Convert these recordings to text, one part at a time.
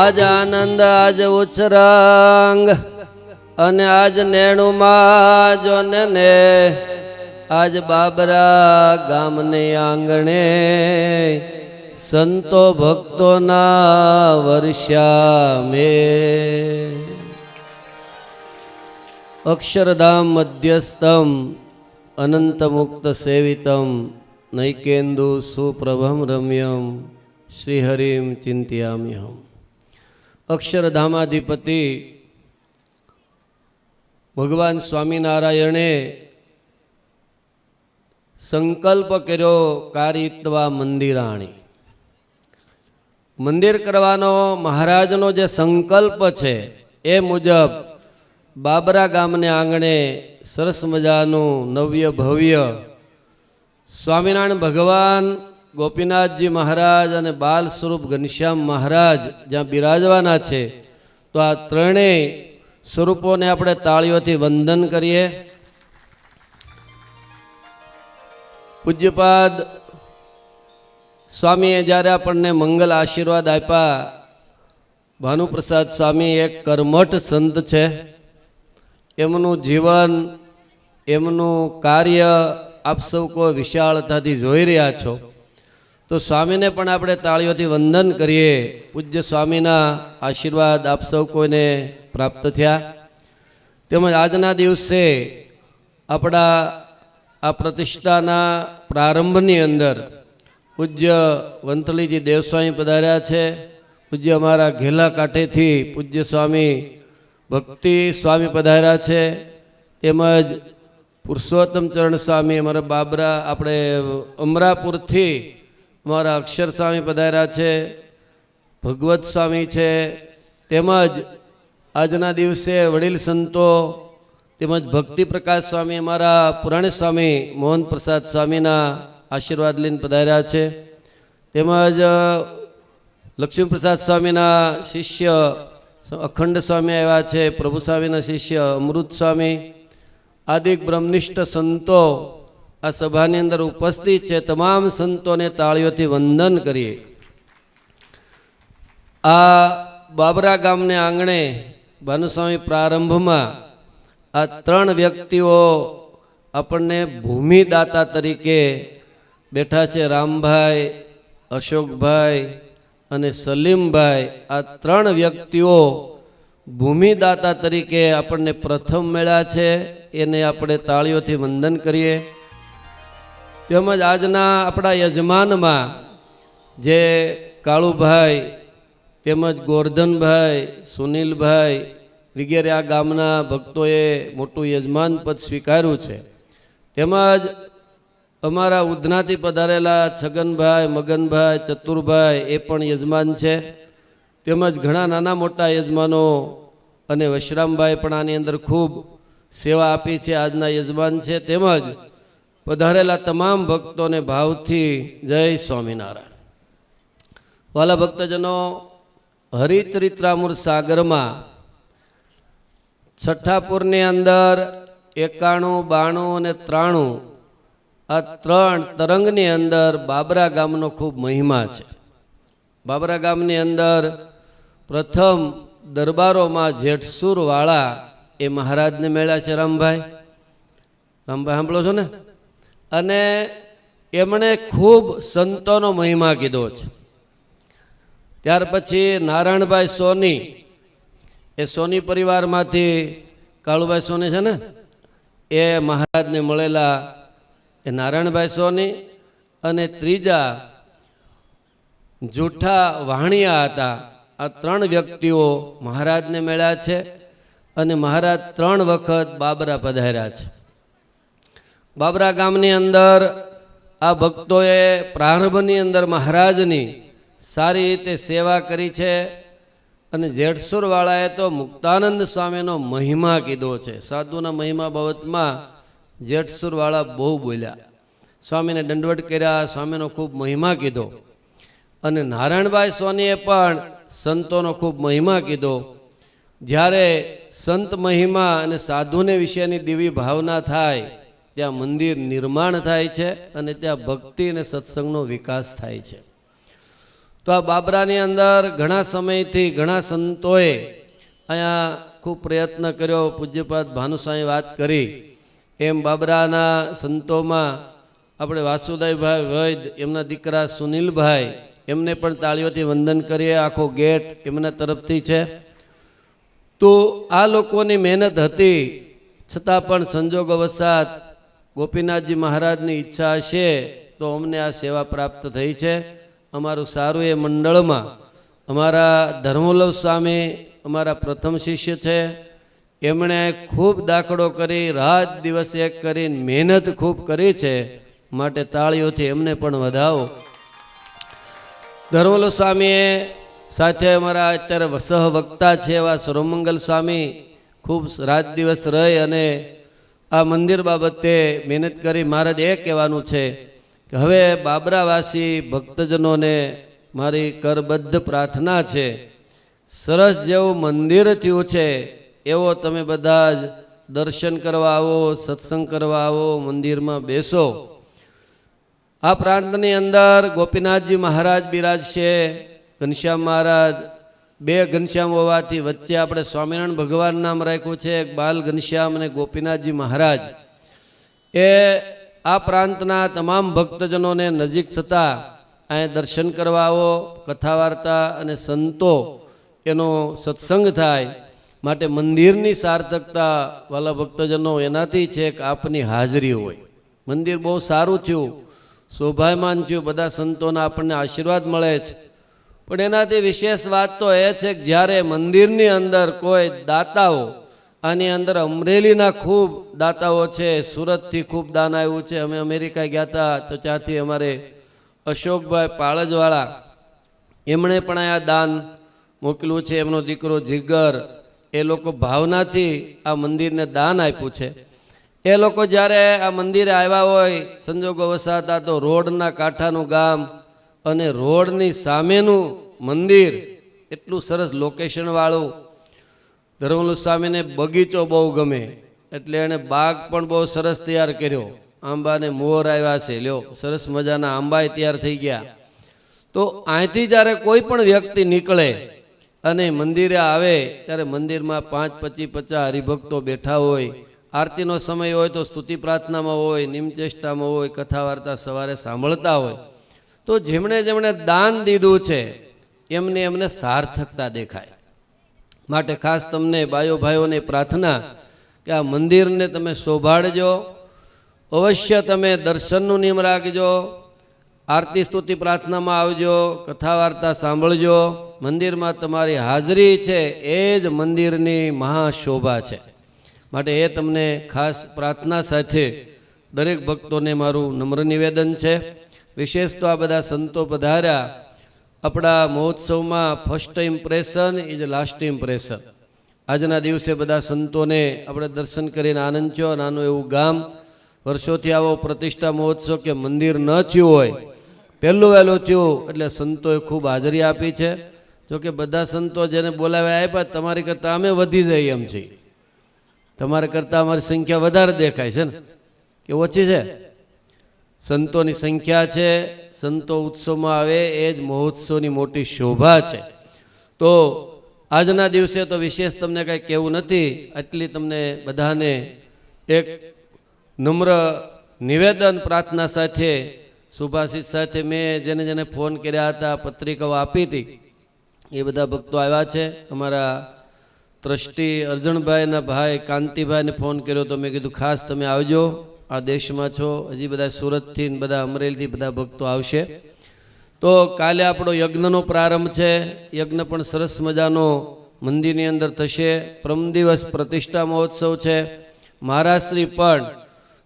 આજ આનંદ આજ ઉછરંગ અને આજ નેણુમાં જોને ને આજ બાબરા ગામને આંગણે સંતો ભક્તોના વર્ષા મે અક્ષરધામ મધ્યસ્થમ અનંત મુક્ત સેવિતમ નૈકેન્દુ સુપ્રભમ રમ્યમ શ્રીહરિમ ચિંત્યામ્યહમ. અક્ષરધામાધિપતિ ભગવાન સ્વામિનારાયણે સંકલ્પ કર્યો કારિત્વા મંદિરાણી. મંદિર કરવાનો મહારાજનો જે સંકલ્પ છે એ મુજબ બાબરા ગામને આંગણે સરસ મજાનું નવ્ય ભવ્ય સ્વામિનારાયણ ભગવાન, ગોપીનાથજી મહારાજ અને બાલ સ્વરૂપ ઘનશ્યામ મહારાજ જ્યાં બિરાજવાના છે, તો આ ત્રણેય સ્વરૂપોને આપણે તાળીઓથી વંદન કરીએ. પૂજ્યપાદ સ્વામીએ જ્યારે આપણને મંગલ આશીર્વાદ આપ્યા, ભાનુપ્રસાદ સ્વામી એક કર્મઠ સંત છે. એમનું જીવન, એમનું કાર્ય આપ સૌ કોઈ વિશાળતાથી જોઈ રહ્યા છો, તો સ્વામીને પણ આપણે તાળીઓથી વંદન કરીએ. પૂજ્ય સ્વામીના આશીર્વાદ આપ સૌ કોઈને પ્રાપ્ત થયા. તેમજ આજના દિવસે આપણા આ પ્રતિષ્ઠાના પ્રારંભની અંદર પૂજ્ય વંથલીજી દેવસ્વામી પધાર્યા છે. પૂજ્ય અમારા ઘેલા કાંઠેથી પૂજ્ય સ્વામી ભક્તિ સ્વામી પધાર્યા છે. તેમજ પુરુષોત્તમ ચરણ સ્વામી અમારા બાબરા આપણે અમરાપુરથી અમારા અક્ષર સ્વામી પધાર્યા છે. ભગવત સ્વામી છે. તેમજ આજના દિવસે વડીલ સંતો તેમજ ભક્તિ પ્રકાશ સ્વામી અમારા પુરાણી સ્વામી મોહન પ્રસાદ સ્વામીના આશીર્વાદ લઈને પધાર્યા છે. તેમજ લક્ષ્મી પ્રસાદ સ્વામીના શિષ્ય અખંડ સ્વામી આવ્યા છે. પ્રભુ સ્વામીના શિષ્ય અમૃત સ્વામી આદિક બ્રહ્મનિષ્ઠ સંતો આ સભાની અંદર ઉપસ્થિત છે. તમામ સંતોને તાળીઓથી વંદન કરીએ. આ બાબરા ગામને આંગણે ભાનુસ્વામી પ્રારંભમાં આ ત્રણ વ્યક્તિઓ આપણને ભૂમિદાતા તરીકે બેઠા છે. રામભાઈ, અશોકભાઈ અને સલીમભાઈ, આ ત્રણ વ્યક્તિઓ ભૂમિદાતા તરીકે આપણને પ્રથમ મળ્યા છે. એને આપણે તાળીઓથી વંદન કરીએ. તેમજ આજના આપણા યજમાનમાં જે કાળુભાઈ તેમજ ગોરધનભાઈ, સુનિલભાઈ વગેરે આ ગામના ભક્તોએ મોટું યજમાન પદ સ્વીકાર્યું છે. તેમજ અમારા ઉધનાથી પધારેલા છગનભાઈ, મગનભાઈ, ચતુરભાઈ એ પણ યજમાન છે. તેમજ ઘણા નાના મોટા યજમાનો અને વશરામભાઈ પણ આની અંદર ખૂબ સેવા આપી છે, આજના યજમાન છે. તેમજ પધારેલા તમામ ભક્તોને ભાવથી જય સ્વામિનારાયણ. વાલા ભક્તજનો, હરિચરિત્રામૃત સાગરમાં છઠ્ઠાપુરની અંદર 91, 92 અને 93 આ ત્રણ તરંગની અંદર બાબરા ગામનો ખૂબ મહિમા છે. બાબરા ગામની અંદર પ્રથમ દરબારોમાં જેઠસુરવાળા એ મહારાજને મળ્યા છે. રામભાઈ સાંભળો છો ને? અને એમણે ખૂબ સંતોનો મહિમા કીધો છે. ત્યાર પછી નારાયણભાઈ સોની, એ સોની પરિવારમાંથી કાળુભાઈ સોની છે ને, એ મહારાજને મળેલા એ નારાયણભાઈ સોની. અને ત્રીજા જૂઠા વાણિયા હતા. આ ત્રણ વ્યક્તિઓ મહારાજને મળ્યા છે. અને મહારાજ 3 વખત બાબરા પધાર્યા છે. બાબરા ગામની અંદર આ ભક્તોએ પ્રારંભની અંદર મહારાજની સારી રીતે સેવા કરી છે. અને જેઠસુરવાળાએ તો મુક્તાનંદ સ્વામીનો મહિમા કીધો છે. સાધુના મહિમા બાબતમાં જેઠસુરવાળા બહુ બોલ્યા, સ્વામીને દંડવટ કર્યા, સ્વામીનો ખૂબ મહિમા કીધો. અને નારાયણભાઈ સોનીએ પણ સંતોનો ખૂબ મહિમા કીધો. જ્યારે સંત મહિમા અને સાધુને વિશેની દિવ્ય ભાવના થાય ત્યાં મંદિર નિર્માણ થાય છે અને ત્યાં ભક્તિ અને સત્સંગનો વિકાસ થાય છે. તો આ બાબરાની અંદર ઘણા સમયથી ઘણા સંતોએ અહીંયા ખૂબ પ્રયત્ન કર્યો. પૂજ્યપાદ ભાનુસાઈ વાત કરી એમ બાબરાના સંતોમાં આપણે વાસુદેવભાઈ વૈદ, એમના દીકરા સુનિલભાઈ, એમને પણ તાળીઓથી વંદન કરીએ. આખો ગેટ એમના તરફથી છે. તો આ લોકોની મહેનત હતી, છતાં પણ સંજોગવશાત ગોપીનાથજી મહારાજની ઈચ્છા હશે તો અમને આ સેવા પ્રાપ્ત થઈ છે. અમારું સારું એ મંડળમાં અમારા ધર્મવલ્લભ સ્વામી અમારા પ્રથમ શિષ્ય છે. એમણે ખૂબ દાખલો કરી, રાત દિવસ એક કરીને મહેનત ખૂબ કરી છે. માટે તાળીઓથી એમને પણ વધાવો. ધર્મવલ્લભ સ્વામીએ સાથે અમારા અત્યારે સહવક્તા છે એવા સર્વમંગલ સ્વામી ખૂબ રાત દિવસ રહી અને આ મંદિર બાબતે મહેનત કરી. મહારાજ એ કહેવાનું છે કે હવે બાબરાવાસી ભક્તજનોને મારી કરબદ્ધ પ્રાર્થના છે, સરસ જેવું મંદિર થયું છે એવો તમે બધા જ દર્શન કરવા આવો, સત્સંગ કરવા આવો, મંદિરમાં બેસો. આ પ્રાંતની અંદર ગોપીનાથજી મહારાજ બિરાજશે, ઘનશ્યામ મહારાજ. બે ઘનશ્યામ હોવાથી વચ્ચે આપણે સ્વામિનારાયણ ભગવાન નામ રાખ્યું છે, એક બાલ ઘનશ્યામ અને ગોપીનાથજી મહારાજ. એ આ પ્રાંતના તમામ ભક્તજનોને નજીક થતા અહીંયા દર્શન કરવા આવો. કથા વાર્તા અને સંતો એનો સત્સંગ થાય. માટે મંદિરની સાર્થકતા વાલા ભક્તજનો એનાથી છે કે આપની હાજરી હોય. મંદિર બહુ સારું થયું, શોભાયમાન થયું, બધા સંતોના આપણને આશીર્વાદ મળે છે. પણ એનાથી વિશેષ વાત તો એ છે કે જ્યારે મંદિરની અંદર કોઈ દાતાઓ, આની અંદર અમરેલીના ખૂબ દાતાઓ છે, સુરતથી ખૂબ દાન આવ્યું છે. અમે અમેરિકા ગયા હતા તો ત્યાંથી અમારે અશોકભાઈ પાળજવાળા એમણે પણ અહીંયા દાન મોકલ્યું છે. એમનો દીકરો જીગર, એ લોકો ભાવનાથી આ મંદિરને દાન આપ્યું છે. એ લોકો જ્યારે આ મંદિરે આવ્યા હોય, સંજોગો વસાતા તો રોડના કાંઠાનું ગામ અને રોડની સામેનું મંદિર, એટલું સરસ લોકેશનવાળું. ધર્મવલ્લભ સ્વામીને બગીચો બહુ ગમે એટલે એણે બાગ પણ બહુ સરસ તૈયાર કર્યો. આંબાને મોર આવ્યા છે, લ્યો સરસ મજાના આંબાએ તૈયાર થઈ ગયા. તો અહીંથી જ્યારે કોઈ પણ વ્યક્તિ નીકળે અને મંદિરે આવે ત્યારે મંદિરમાં 5, 25, 50 હરિભક્તો બેઠા હોય. આરતીનો સમય હોય તો સ્તુતિ પ્રાર્થનામાં હોય, નિમચેષ્ટામાં હોય, કથા વાર્તા સવારે સાંભળતા હોય. તો જેમણે જેમણે દાન દીધું છે એમને સાર્થકતા દેખાય. માટે ખાસ તમને બાયો ભાઈઓને પ્રાર્થના કે આ મંદિરને તમે શોભાડજો. અવશ્ય તમે દર્શનનું નિયમ રાખજો, આરતી સ્તુતિ પ્રાર્થનામાં આવજો, કથા વાર્તા સાંભળજો. મંદિરમાં તમારી હાજરી છે એ જ મંદિરની મહાશોભા છે. માટે એ તમને ખાસ પ્રાર્થના સાથે દરેક ભક્તોને મારું નમ્ર નિવેદન છે. વિશેષ તો આ બધા સંતો પધાર્યા. આપણા મહોત્સવમાં first impression is last impression. આજના દિવસે બધા સંતોને આપણે દર્શન કરીને આનંદ થયો. નાનું એવું ગામ, વર્ષોથી આવો પ્રતિષ્ઠા મહોત્સવ કે મંદિર ન થયું હોય, પહેલું વહેલું થયું એટલે સંતોએ ખૂબ હાજરી આપી છે. જોકે બધા સંતો જેને બોલાવ્યા આપ્યા, તમારી કરતાં અમે વધી જઈએ એમ છીએ. તમારા કરતાં અમારી સંખ્યા વધારે દેખાય છે ને કે ઓછી છે? સંતોની સંખ્યા છે. સંતો ઉત્સવમાં આવે એ જ મહોત્સવની મોટી શોભા છે. તો આજના દિવસે તો વિશેષ તમને કાંઈ કહેવું નથી. આટલી તમને બધાને એક નમ્ર નિવેદન પ્રાર્થના સાથે, સુભાષિત સાથે મેં જેને જેને ફોન કર્યા હતા, પત્રિકાઓ આપી હતી, એ બધા ભક્તો આવ્યા છે. અમારા ટ્રસ્ટી અર્જણભાઈના ભાઈ કાંતિભાઈને ફોન કર્યો તો મેં કીધું ખાસ તમે આવજો, આ દેશમાં છો. હજી બધા સુરતથી ને બધા અમરેલીથી બધા ભક્તો આવશે. તો કાલે આપણો યજ્ઞનો પ્રારંભ છે. યજ્ઞ પણ સરસ મજાનો મંદિરની અંદર થશે. પ્રમ દિવસ પ્રતિષ્ઠા મહોત્સવ છે. મહારાજશ્રી પણ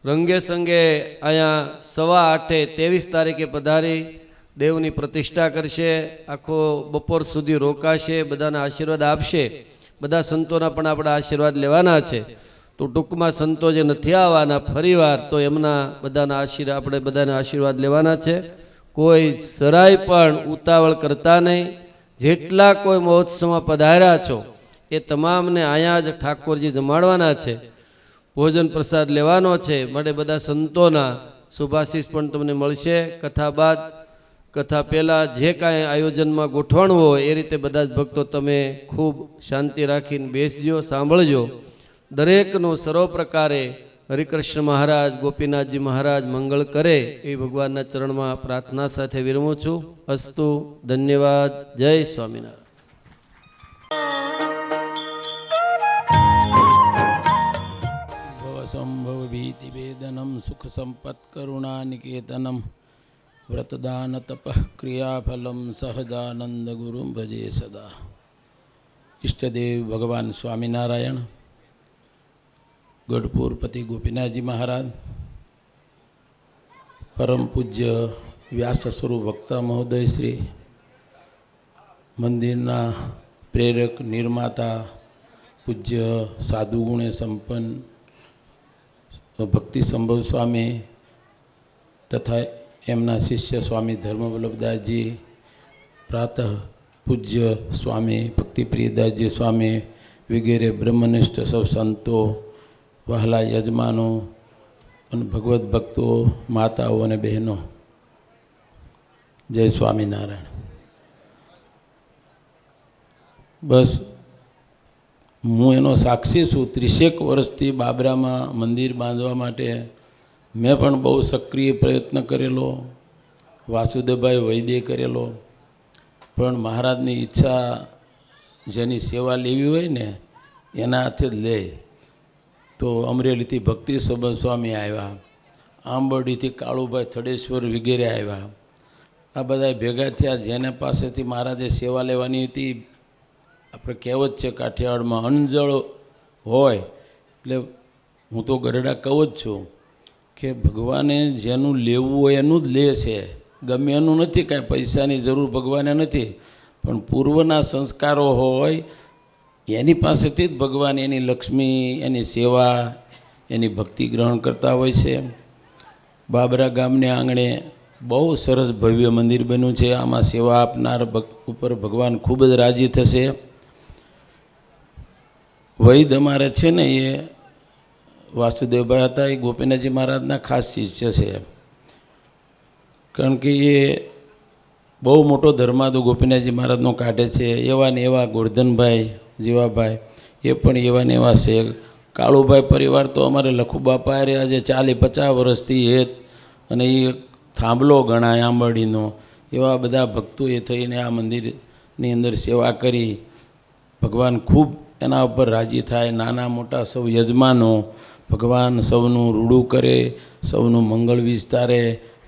રંગે સંગે અહીંયા 8:15 23 તારીખે પધારી દેવની પ્રતિષ્ઠા કરશે. આખો બપોર સુધી રોકાશે, બધાના આશીર્વાદ આપશે. બધા સંતોના પણ આપણા આશીર્વાદ લેવાના છે. તો ટૂંકમાં સંતો જે નથી આવવાના ફરીવાર, તો એમના બધાના આપણે બધાના આશીર્વાદ લેવાના છે. કોઈ જરાય પણ ઉતાવળ કરતા નહીં. જેટલા કોઈ મહોત્સવમાં પધાર્યા છો એ તમામને અહીંયા જ ઠાકોરજી જમાડવાના છે. ભોજન પ્રસાદ લેવાનો છે. માટે બધા સંતોના શુભાશીષ પણ તમને મળશે. કથા બાદ કથા પહેલાં જે કાંઈ આયોજનમાં ગોઠવણું હોય એ રીતે બધા જ ભક્તો તમે ખૂબ શાંતિ રાખીને બેસજો, સાંભળજો. દરેકનું સર્વ પ્રકારે હરિકૃષ્ણ મહારાજ, ગોપીનાથજી મહારાજ મંગળ કરે એ ભગવાનના ચરણમાં પ્રાર્થના સાથે વિરમું છું. અસ્તુ. ધન્યવાદ. જય સ્વામિનારાયણ. ભવસંભવ ભીતિવેદનમ સુખ સંપત કરુણાનિકેતનમ વ્રતદાન તપઃ ક્રિયાફલમ સહજાનંદ ગુરુમ ભજે સદા. ઈષ્ટદેવ ભગવાન સ્વામિનારાયણ, ગઢપુર પતિ ગોપીનાથજી મહારાજ, પરમ પૂજ્ય વ્યાસ સ્વરૂપ વક્તા મહોદય શ્રી, મંદિરના પ્રેરક નિર્માતા પૂજ્ય સાધુ ગુણે સંપન્ન ભક્તિ સંભવ સ્વામી તથા એમના શિષ્ય સ્વામી ધર્મવલ્લભદાસજી, પ્રાતઃ પૂજ્ય સ્વામી ભક્તિપ્રિયદાસજી સ્વામી વગેરે બ્રહ્મનિષ્ઠ સૌ સંતો, વહાલા યજમાનો અને ભગવદ્ ભક્તો, માતાઓ અને બહેનો, જય સ્વામિનારાયણ. બસ હું એનો સાક્ષી છું. 30 વર્ષથી બાબરામાં મંદિર બાંધવા માટે મેં પણ બહુ સક્રિય પ્રયત્ન કરેલો, વાસુદેવભાઈ વૈદ્ય કરેલો, પણ મહારાજની ઈચ્છા જેની સેવા લેવી હોય ને એના હાથે જ લે. તો અમરેલીથી ભક્તિ સંબંધ સ્વામી આવ્યા, આંબરડીથી કાળુભાઈ થડેશ્વર વગેરે આવ્યા. આ બધા ભેગા થયા. જેને પાસેથી મહારાજે સેવા લેવાની હતી, આપણે કહેવત છે કાઠિયાવાડમાં, અણજળ હોય એટલે હું તો ગરડા કહું જ છું કે ભગવાને જેનું લેવું હોય એનું જ લે છે, ગમે એનું નથી. કાંઈ પૈસાની જરૂર ભગવાને નથી, પણ પૂર્વના સંસ્કારો હોય એની પાસેથી જ ભગવાન એની લક્ષ્મી, એની સેવા, એની ભક્તિ ગ્રહણ કરતા હોય છે. બાબરા ગામને આંગણે બહુ સરસ ભવ્ય મંદિર બન્યું છે. આમાં સેવા આપનાર ઉપર ભગવાન ખૂબ જ રાજી થશે. વૈદ અમારે છે ને એ વાસુદેવભાઈ હતા, એ ગોપીનાથજી મહારાજના ખાસ શિષ્ય છે. કારણ કે એ બહુ મોટો ધર્માદુ ગોપીનાથજી મહારાજનો કાઢે છે. એવા ને એવા ગોરધનભાઈ જીવાભાઈ એ પણ એવા ને એવા છે. કાળુભાઈ પરિવાર તો અમારે લખુ બાપા અરે આજે 40-50 વર્ષથી હેત, અને એ થાંભલો ગણાય આંબરડીનો. એવા બધા ભક્તોએ થઈને આ મંદિરની અંદર સેવા કરી. ભગવાન ખૂબ એના ઉપર રાજી થાય. નાના મોટા સૌ યજમાનો, ભગવાન સૌનું રૂડું કરે, સૌનું મંગળ વિસ્તારે.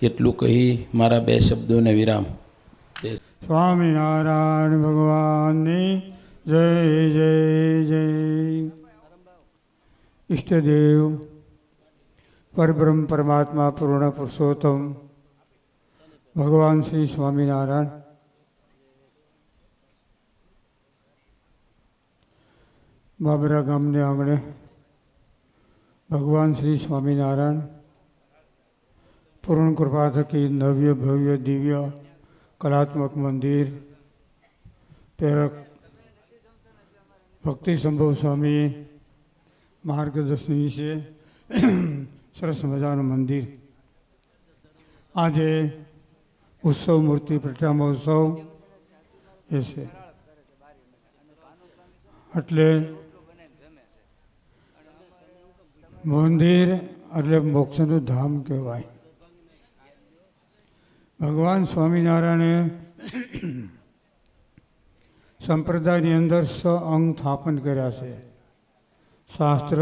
એટલું કહી મારા 2 શબ્દોને વિરામ. સ્વામિનારાયણ ભગવાનની જય જય જય. ઈષ્ટદેવ પરબ્રહ્મ પરમાત્મા પૂર્ણ પુરુષોત્તમ ભગવાન શ્રી સ્વામિનારાયણ બાબરા ગામને આંગણે ભગવાન શ્રી સ્વામિનારાયણ પૂર્ણ કૃપા થકી નવ્ય ભવ્ય દિવ્ય કલાત્મક મંદિર પ્રેરક ભક્તિ સંભવ સ્વામી માર્ગદર્શન વિશે સરસ મજાનું મંદિર. આજે ઉત્સવ મૂર્તિ પ્રતિષ્ઠા મહોત્સવ એ છે. એટલે મંદિર એટલે મોક્ષનું ધામ કહેવાય. ભગવાન સ્વામિનારાયણે સંપ્રદાયની અંદર અંગ સ્થાપન કર્યા છે. શાસ્ત્ર,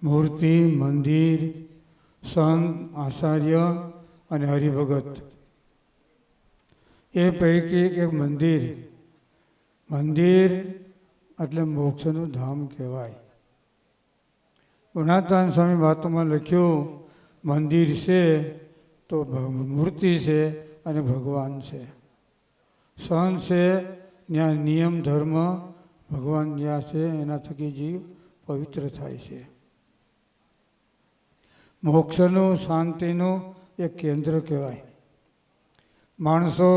મૂર્તિ, મંદિર, સંત, આચાર્ય અને હરિભગત. એ પૈકી એક મંદિર. મંદિર એટલે મોક્ષનું ધામ કહેવાય. ગુણાતાન સ્વામી વાતોમાં લખ્યું, મંદિર છે તો મૂર્તિ છે અને ભગવાન છે. સંત છે ત્યાં નિયમ ધર્મ ભગવાન જ્યાં છે એના થકી જીવ પવિત્ર થાય છે. મોક્ષનું શાંતિનું એક કેન્દ્ર કહેવાય. માણસો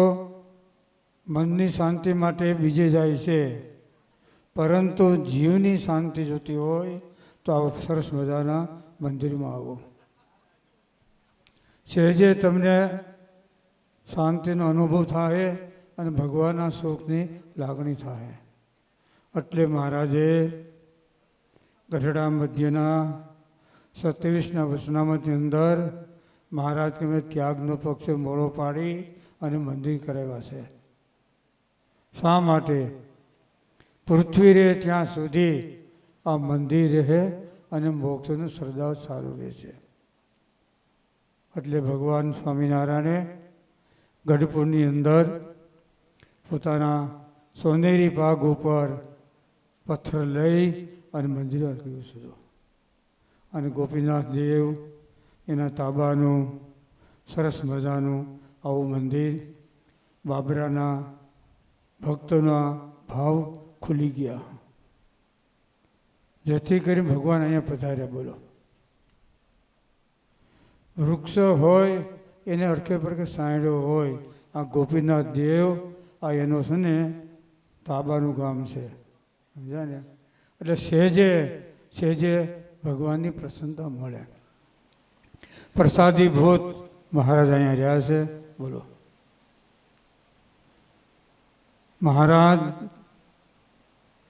મનની શાંતિ માટે બીજે જાય છે, પરંતુ જીવની શાંતિ જોતી હોય તો આવો સરસ મજાના મંદિરમાં આવો. સહેજે તમને શાંતિનો અનુભવ થાય અને ભગવાનના સુખની લાગણી થાય. એટલે મહારાજે ગઢડા મધ્યના 27ના વચનામૃતની અંદર મહારાજ કે મેં ત્યાગનો પક્ષ મોડો પાડી અને મંદિર કરાવ્યા છે. શા માટે? પૃથ્વી રહે ત્યાં સુધી આ મંદિર રહે અને મોક્ષનું શ્રદ્ધા ચાલુ રહે છે. એટલે ભગવાન સ્વામિનારાયણે ગઢપુરની અંદર પોતાના સોનેરી પાગ ઉપર પથ્થર લઈ અને મંદિર કર્યું છે. અને ગોપીનાથ દેવ એના તાબાનું સરસ મજાનું આવું મંદિર બાબરાના ભક્તોના ભાવ ખુલી ગયા, જેથી કરી ભગવાન અહીંયા પધાર્યા. બોલો, વૃક્ષ હોય એને અડકે પડકે સાંયડો હોય. આ ગોપીનાથ દેવ આ એનો છે ને તાબાનું ગામ છે, સમજ્યા ને? એટલે સહેજે સહેજે ભગવાનની પ્રસન્નતા મળે. પ્રસાદી ભૂત મહારાજ અહીંયા રહ્યા છે. બોલો, મહારાજ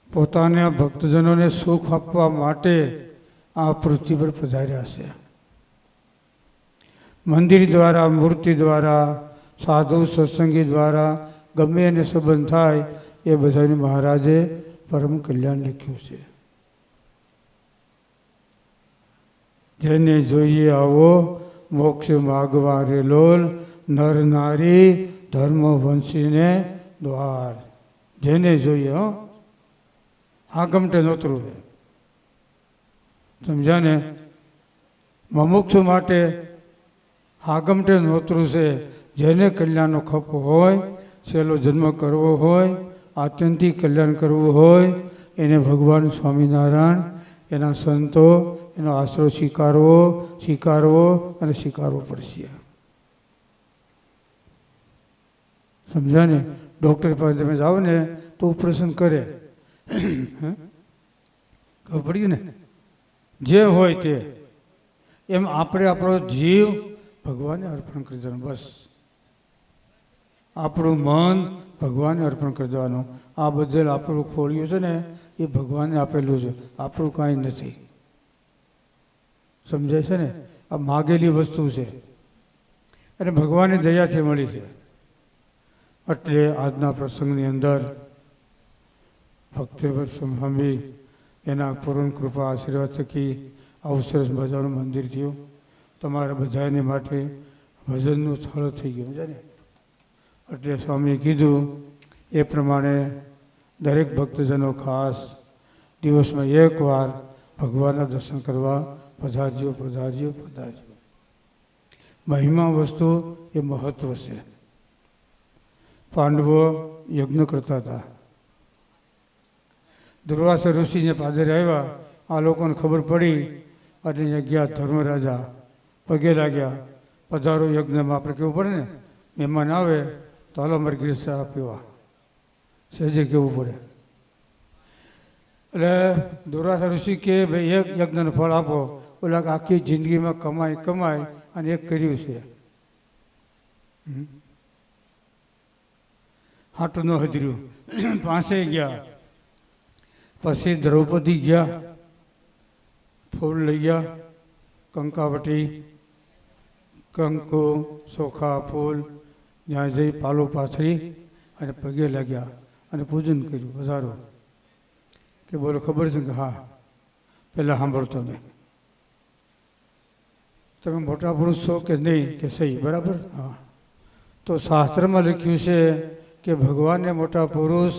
પોતાના ભક્તજનોને સુખ આપવા માટે આ પૃથ્વી પર પધાર્યા છે. મંદિર દ્વારા, મૂર્તિ દ્વારા, સાધુ સત્સંગી દ્વારા ગમે એને સંબંધ થાય એ બધાને મહારાજે પરમ કલ્યાણ લખ્યું છે. જેને જોઈએ આવો મોક્ષ માગવા રે લોલ, નર નારી ધર્મ વંશીને દ્વાર. જેને જોઈએ હો, હા ગમટે નોતરું છે, સમજ્યા ને? મમુક્ષુ માટે હાગમટે નોતરું છે. જેને કલ્યાણનો ખપ હોય, છેલ્લો જન્મ કરવો હોય, આત્યંતિક કલ્યાણ કરવું હોય, એને ભગવાન સ્વામિનારાયણ, એના સંતો, એનો આશરો સ્વીકારવો અને સ્વીકારવો પડશે. સમજ્યા ને? ડૉક્ટર પાસે તમે જાઓ ને તો ઓપરેશન કરે, ખબર પડી ને? જે હોય તે. એમ આપણે આપણો જીવ ભગવાનને અર્પણ કરી દેવાનું. બસ આપણું મન ભગવાનને અર્પણ કરી દેવાનું. આ બદલ આપણું ખોળ્યું છે ને એ ભગવાનને આપેલું છે, આપણું કાંઈ નથી. સમજાય છે ને? આ માગેલી વસ્તુ છે અને ભગવાનની દયાથી મળી છે. એટલે આજના પ્રસંગની અંદર ભક્તિવર સ્વામી એના પૂર્ણ કૃપા આશીર્વાદ થકી આવું સરસ મજાનું મંદિર થયું. તમારા બધાને માટે ભજનનું સ્થળ થઈ ગયું છે ને? એટલે સ્વામીએ કીધું એ પ્રમાણે દરેક ભક્તજનો ખાસ દિવસમાં એકવાર ભગવાનના દર્શન કરવા પધારજો, પધારજો, પધારજો. મહિમા વસ્તુ એ મહત્વ છે. પાંડવો યજ્ઞ કરતા હતા. દુર્વાસા ઋષિને પાદરે આવ્યા. આ લોકોને ખબર પડી એટલે ગયા. ધર્મરાજા પગે લાગ્યા, પધારો યજ્ઞમાં. આપણે કેવું પડે ને, મહેમાન આવે તો હાલો અમારે ગીરસા પીવા, સહેજે કહેવું પડે. એટલે દુર્વાસા ઋષિ કે ભાઈ એક યજ્ઞનું ફળ આપો. ઓલા આખી જિંદગીમાં કમાય અને એક કર્યું છે, હાટું ન હજર્યું. પાસે ગયા. પછી દ્રૌપદી ગયા, ફૂલ લઈ ગયા, કંકાવટી, કંકુ, ચોખા, ફૂલ, ત્યાં જઈ પાલો પાથરી અને પગે લાગ્યા અને પૂજન કર્યું. વધારો કે બોલો, ખબર છે કે હા? પહેલાં સાંભળતો મેં, તમે મોટા પુરુષ છો કે નહીં? કે સહી, બરાબર. હા, તો શાસ્ત્રમાં લખ્યું છે કે ભગવાનને મોટા પુરુષ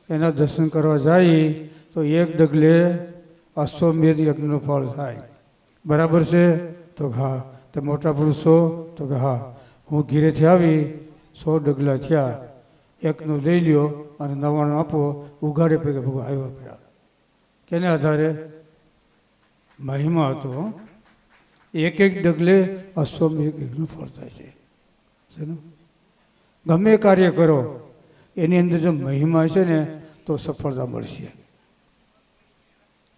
એના દર્શન કરવા જાય તો એક ડગલે અશ્વમેધ યજ્ઞનું ફળ થાય. બરાબર છે? તો હા. તો મોટા પુરુષો? તો કે હા. હું ઘીરેથી આવી 100 ડગલા થયા, એકનું લઈ લ્યો અને 99 આપો. ઉઘાડે પૈકી ભગવાન આવ્યા પડ્યા. કેને આધારે? મહિમા હતો. એક એક ડગલે અશ્વમેધ યજ્ઞનું ફળ થાય છે. ગમે કાર્ય કરો એની અંદર જો મહિમા છે ને તો સફળતા મળશે.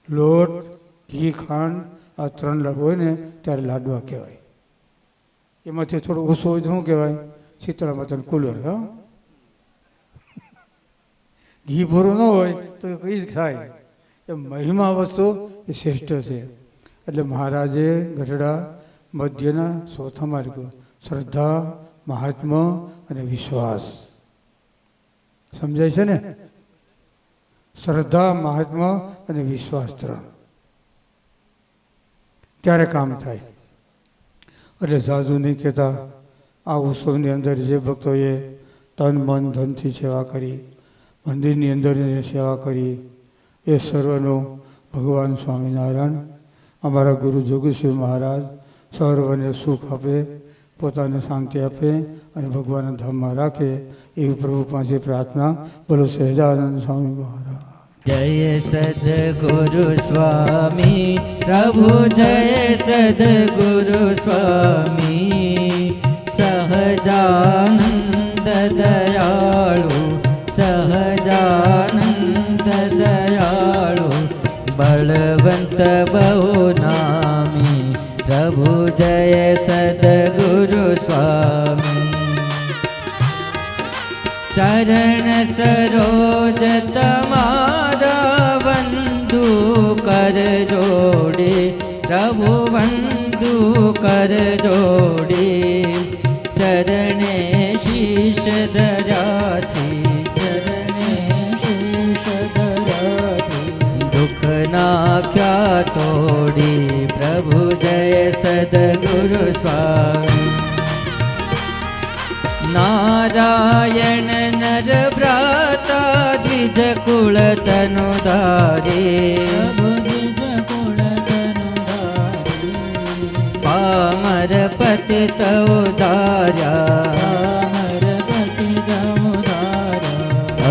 લોટ, ઘી, ખાંડ આ 3 હોય ને ત્યારે લાડવા કહેવાય. એમાંથી થોડું ઓછું હોય તો શું કહેવાય? શીતળા માતાનું કુલર હા ઘી પૂરું ન હોય તો કઈ જ થાય એ મહિમા વસ્તુ એ શ્રેષ્ઠ છે. એટલે મહારાજે ગઢડા મધ્યના ચોથા માર્ગ શ્રદ્ધા મહાત્મા અને વિશ્વાસ સમજાય છે ને. શ્રદ્ધા મહાત્મા અને વિશ્વાસ 3 ત્યારે કામ થાય. એટલે સાધુ નહીં કહેતા આ ઉત્સવની અંદર જે ભક્તોએ તન મન ધનથી સેવા કરી મંદિરની અંદર સેવા કરી એ સર્વનો ભગવાન સ્વામિનારાયણ અમારા ગુરુ જોગેશ્વર મહારાજ સર્વને સુખ આપે પોતાને શાંતિ આપે અને ભગવાનના ધામમાં રાખે એવી પ્રભુ પાસે પ્રાર્થના. બોલો સહેજાનંદ સ્વામી મહારાજ. जय सद्गुरु स्वामी प्रभु जय सद्गुरु स्वामी सहजानंद दयाळु सहजानंद दयाळु बलवंत बहुनामी प्रभु जय सद्गुरु स्वामी चरण सरोज तमारा वंदु कर जोड़े प्रभु वंदु कर जोड़े चरणे शीश धराथी चरणे शीश धराथी दुख नाख्या तोड़ी प्रभु जय सद्गुरु स्वामी नारायण नर भ्राता द्विज कुल तनुधारे पामर पति तउदार्या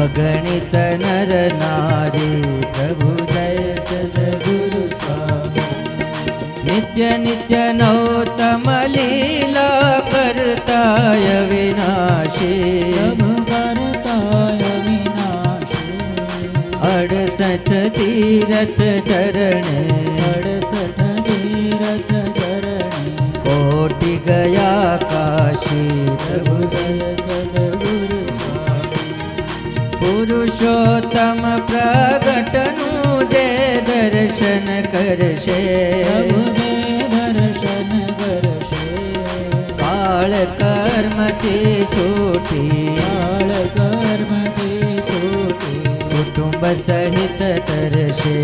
अगणित नर नारी प्रभु जय सद्गुरु स्वामी नित्य नित्य नौतम लीला करताय विनाशी अड़सठ तीरथ चरण कोटि गया काशी प्रभु जय सद्गुरु पुरुषोत्तम प्रगटनु जय दर्शन करशे दर्शन करशे काल कर्म ते छूटी काल कर्म ते छूटी कुटुंब सहित तरशे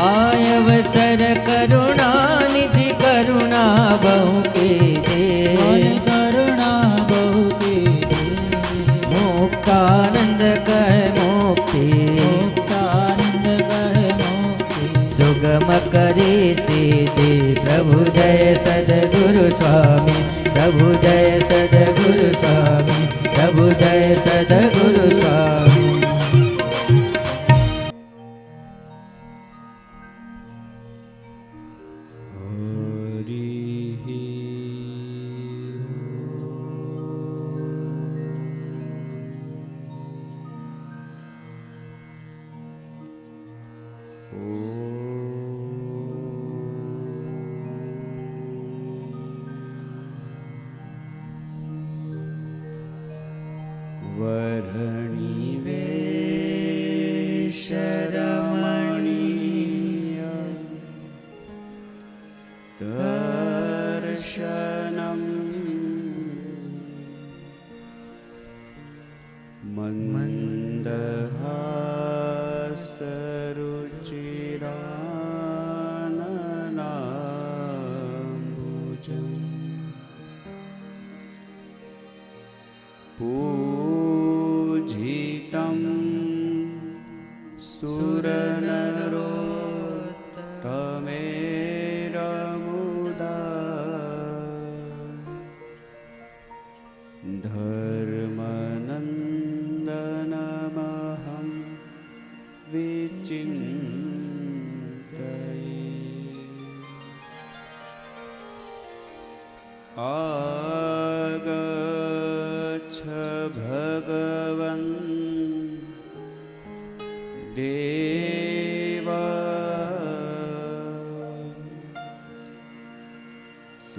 आयवसर करुणा निधि करुणा बहु के दे मुक्तानंद कह मुक्ति सुगम करे सीधे प्रभु जय सद्गुरु स्वामी प्रभु जय सद्गुरु स्वामी प्रभु जय सद्गुरु स्वामी वरणी वेशरमणीय दर्शनम् मन्दहासरुचिराननाम्बुजम् पूजितं सुरनरोत्तमेरमुदा धर्मनन्दनमहं विचिन्तये आगच्छ भगवन् देव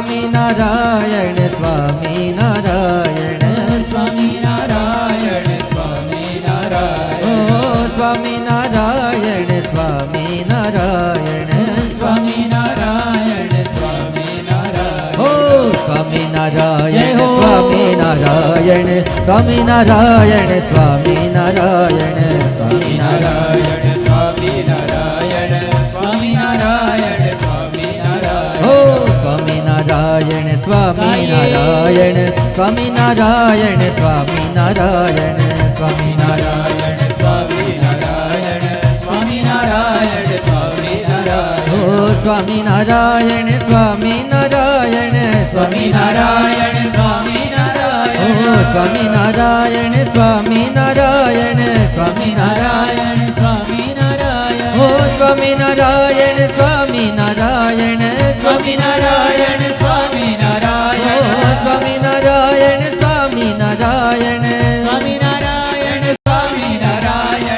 સ્વામિનારાયણ સ્વામિનારાયણ સ્વામિનારાયણ સ્વામિનારાયણ ઓ સ્વામિનારાયણ સ્વામિનારાયણ સ્વામિનારાયણ સ્વામિનારાયણ ઓ સ્વામિનારાયણ સ્વામિનારાયણ સ્વામિનારાયણ સ્વામિનારાયણ સ્વામિનારાયણ સ્વામિનારાયણ સ્વામિનારાયણ સ્વામિનારાયણ ઓ સ્વામિનારાયણ સ્વામિનારાયણ સ્વામિનારાયણ સ્વામિનારાયણ સ્વામિનારાયણ સ્વામિનારાયણ સ્વામિનારાયણ સ્વામિનારાયણ ઓ સ્વામિનારાયણ સ્વામિનારાયણ સ્વામિનારાયણ સ્વામિનારાયણ ઓ સ્વામિનારાયણ સ્વામિનારાયણ સ્વામિનારાયણ સ્વામિનારાયણ ઓ સ્વામિનારાયણ સ્વામિનારાયણ સ્વામિનારાયણ સ્વામિનારાયણ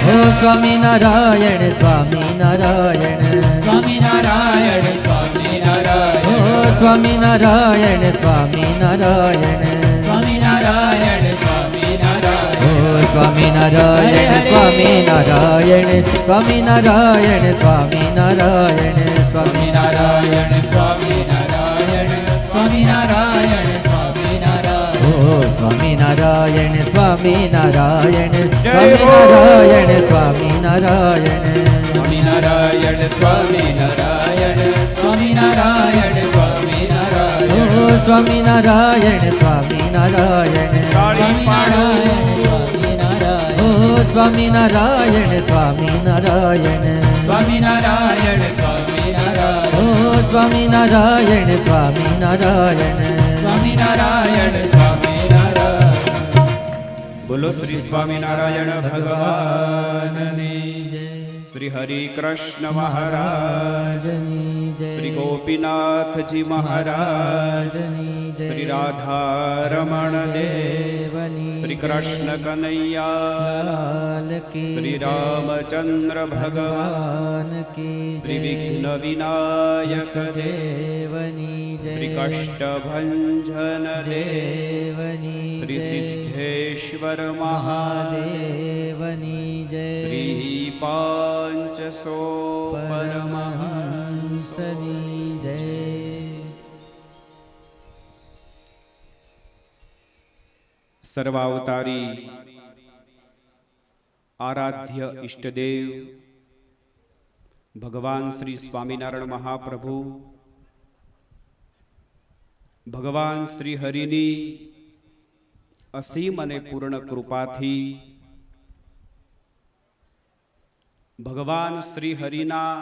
ઓ સ્વામિનારાયણ સ્વામિનારાયણ સ્વામિનારાયણ સ્વામિનારાયણ ઓ સ્વામિનારાયણ સ્વામિનારાયણ સ્વામિનારાયણ સ્વામિનારાયણ ઓ સ્વામિનારાયણ સ્વામિનારાયણ સ્વામિનારાયણ સ્વામિનારાયણ ઓ સ્વામિનારાયણ સ્વામિનારાયણ સ્વામિનારાયણ સ્વામિનારાયણ સ્વામિનારાયણ સ્વામિનારાયણ સ્વામિનારાયણ સ્વામિનારાયણ ઓ સ્વામિનારાયણ સ્વામિનારાયણ સ્વામિનારાયણ સ્વામિનારાયણ સ્વામિનારાયણ સ્વામિનારાયણ સ્વામિનારાયણ સ્વામિનારાયણ ઓ સ્વામિનારાયણ સ્વામિનારાયણ સ્વામિનારાયણ સ્વામિનારાયણ ઓ સ્વામિનારાયણ સ્વામિનારાયણ સ્વામિનારાયણ સ્વામિનારાયણ ઓ સ્વામિનારાયણ સ્વામિનારાયણ સ્વામિનારાયણ સ્વામિનારાયણ બોલો શ્રી સ્વામિનારાયણ ભગવાનની જય શ્રી હરિ કૃષ્ણ મહારાજ, રાજની જય શ્રી ગોપીનાથજી મહારાજ, રાજની જય શ્રી રાધારમણ દેવ, દેવની શ્રી કૃષ્ણ કનૈયા લાલ કી શ્રી જય. રામચંદ્ર ભગવાન, ભગવાન કી શ્રી જય. વિઘ્ન વિનાયક દેવ, દેવની જય શ્રી કષ્ટભંજન દેવ, દેવની શ્રી જય. સિદ્ધેશ્વર મહાદેવ, મહાદેવની જય શ્રી પાંચસો પરમહંસ. પરમહંસની જય. સર્વાવતારી આરાધ્ય ઈષ્ટદેવ ભગવાન શ્રી સ્વામિનારાયણ મહાપ્રભુ, ભગવાન શ્રી હરિની અસીમ અને પૂર્ણ કૃપાથી ભગવાન શ્રી હરિના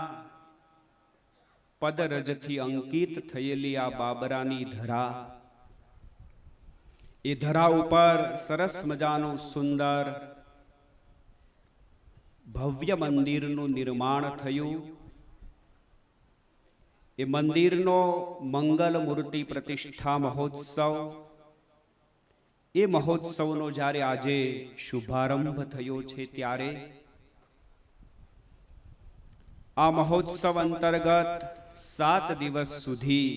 પદરજથી અંકિત થયેલી આ બાબરાની ધરા, એ ધરા ઉપર સરસ મજાનું સુંદર ભવ્ય મંદિરનું નિર્માણ થયું. એ મંદિરનો મંગલ મૂર્તિ પ્રતિષ્ઠા મહોત્સવ, એ મહોત્સવનો જ્યારે આજે શુભારંભ થયો છે, ત્યારે આ મહોત્સવ અંતર્ગત 7 દિવસ સુધી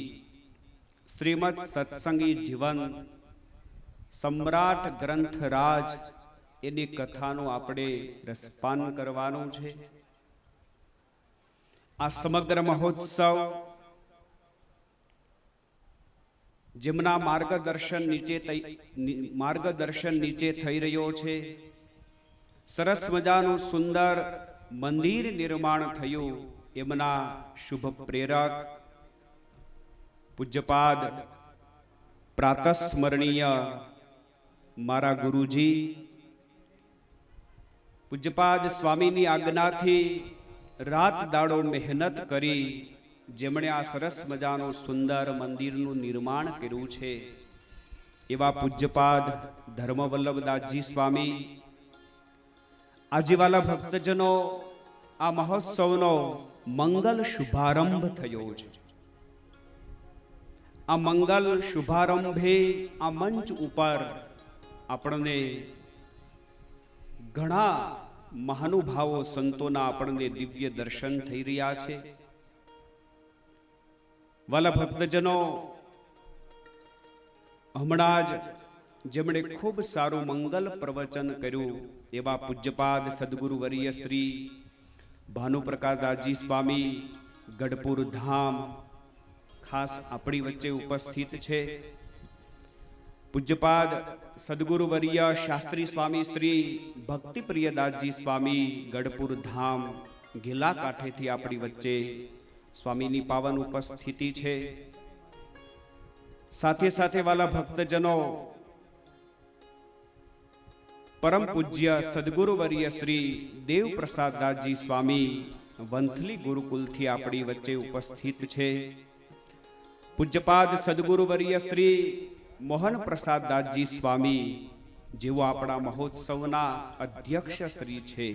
શ્રીમદ સત્સંગી જીવન સમ્રાટ ગ્રંથરાજ એની કથાનું આપણે રસપાન કરવાનું છે. આ સમગ્ર મહોત્સવ જેમના માર્ગદર્શન નીચે થઈ રહ્યો છે, સરસ મજાનું સુંદર મંદિર નિર્માણ થયું, એમના શુભ પ્રેરક પૂજ્યપાદ પ્રાતસ્મરણીય મારા ગુરુજી પૂજ્યપાદ સ્વામીની આજ્ઞાથી રાત દાડો મહેનત કરી જેમણે આ સરસ મજાનું સુંદર મંદિરનું નિર્માણ કર્યું છે, એવા પૂજ્યપાદ ધર્મવલ્લભદાસજી સ્વામી, આજીવાલા ભક્તજનો, આ મહોત્સવનો મંગલ શુભારંભ થયો છે. આ મંગલ શુભારંભે આ મંચ ઉપર આપણને ઘણા મહાનુભાવો સંતોના આપણને દિવ્ય દર્શન થઈ રહ્યા છે. વાલા ભક્તજનો, હમણાં જ જેમણે ખૂબ સારું મંગલ પ્રવચન કર્યું એવા પૂજ્યપાદ સદગુરુ વર્ય શ્રી ભાનુપ્રકાશદાસજી સ્વામી ગઢપુર ધામ ખાસ આપણી વચ્ચે ઉપસ્થિત છે. પૂજ્યપાદ સદગુરુ વર્ય શાસ્ત્રી સ્વામી શ્રી ભક્તિપ્રિયદાસજી સ્વામી ગઢપુર ધામ ગેલા કાંઠેથી આપણી વચ્ચે સ્વામીની પાવન ઉપસ્થિતિ છે. સાથે સાથે વાલા ભક્તજનો, પરમ પૂજ્ય સદગુરુ વર્ય શ્રી દેવપ્રસાદદાસજી સ્વામી વંથલી ગુરુકુલથી આપણી વચ્ચે ઉપસ્થિત છે. પૂજ્યપાદ સદગુરુ વર્ય શ્રી મોહન પ્રસાદદાસજી સ્વામી જેઓ આપણા મહોત્સવના અધ્યક્ષ શ્રી છે,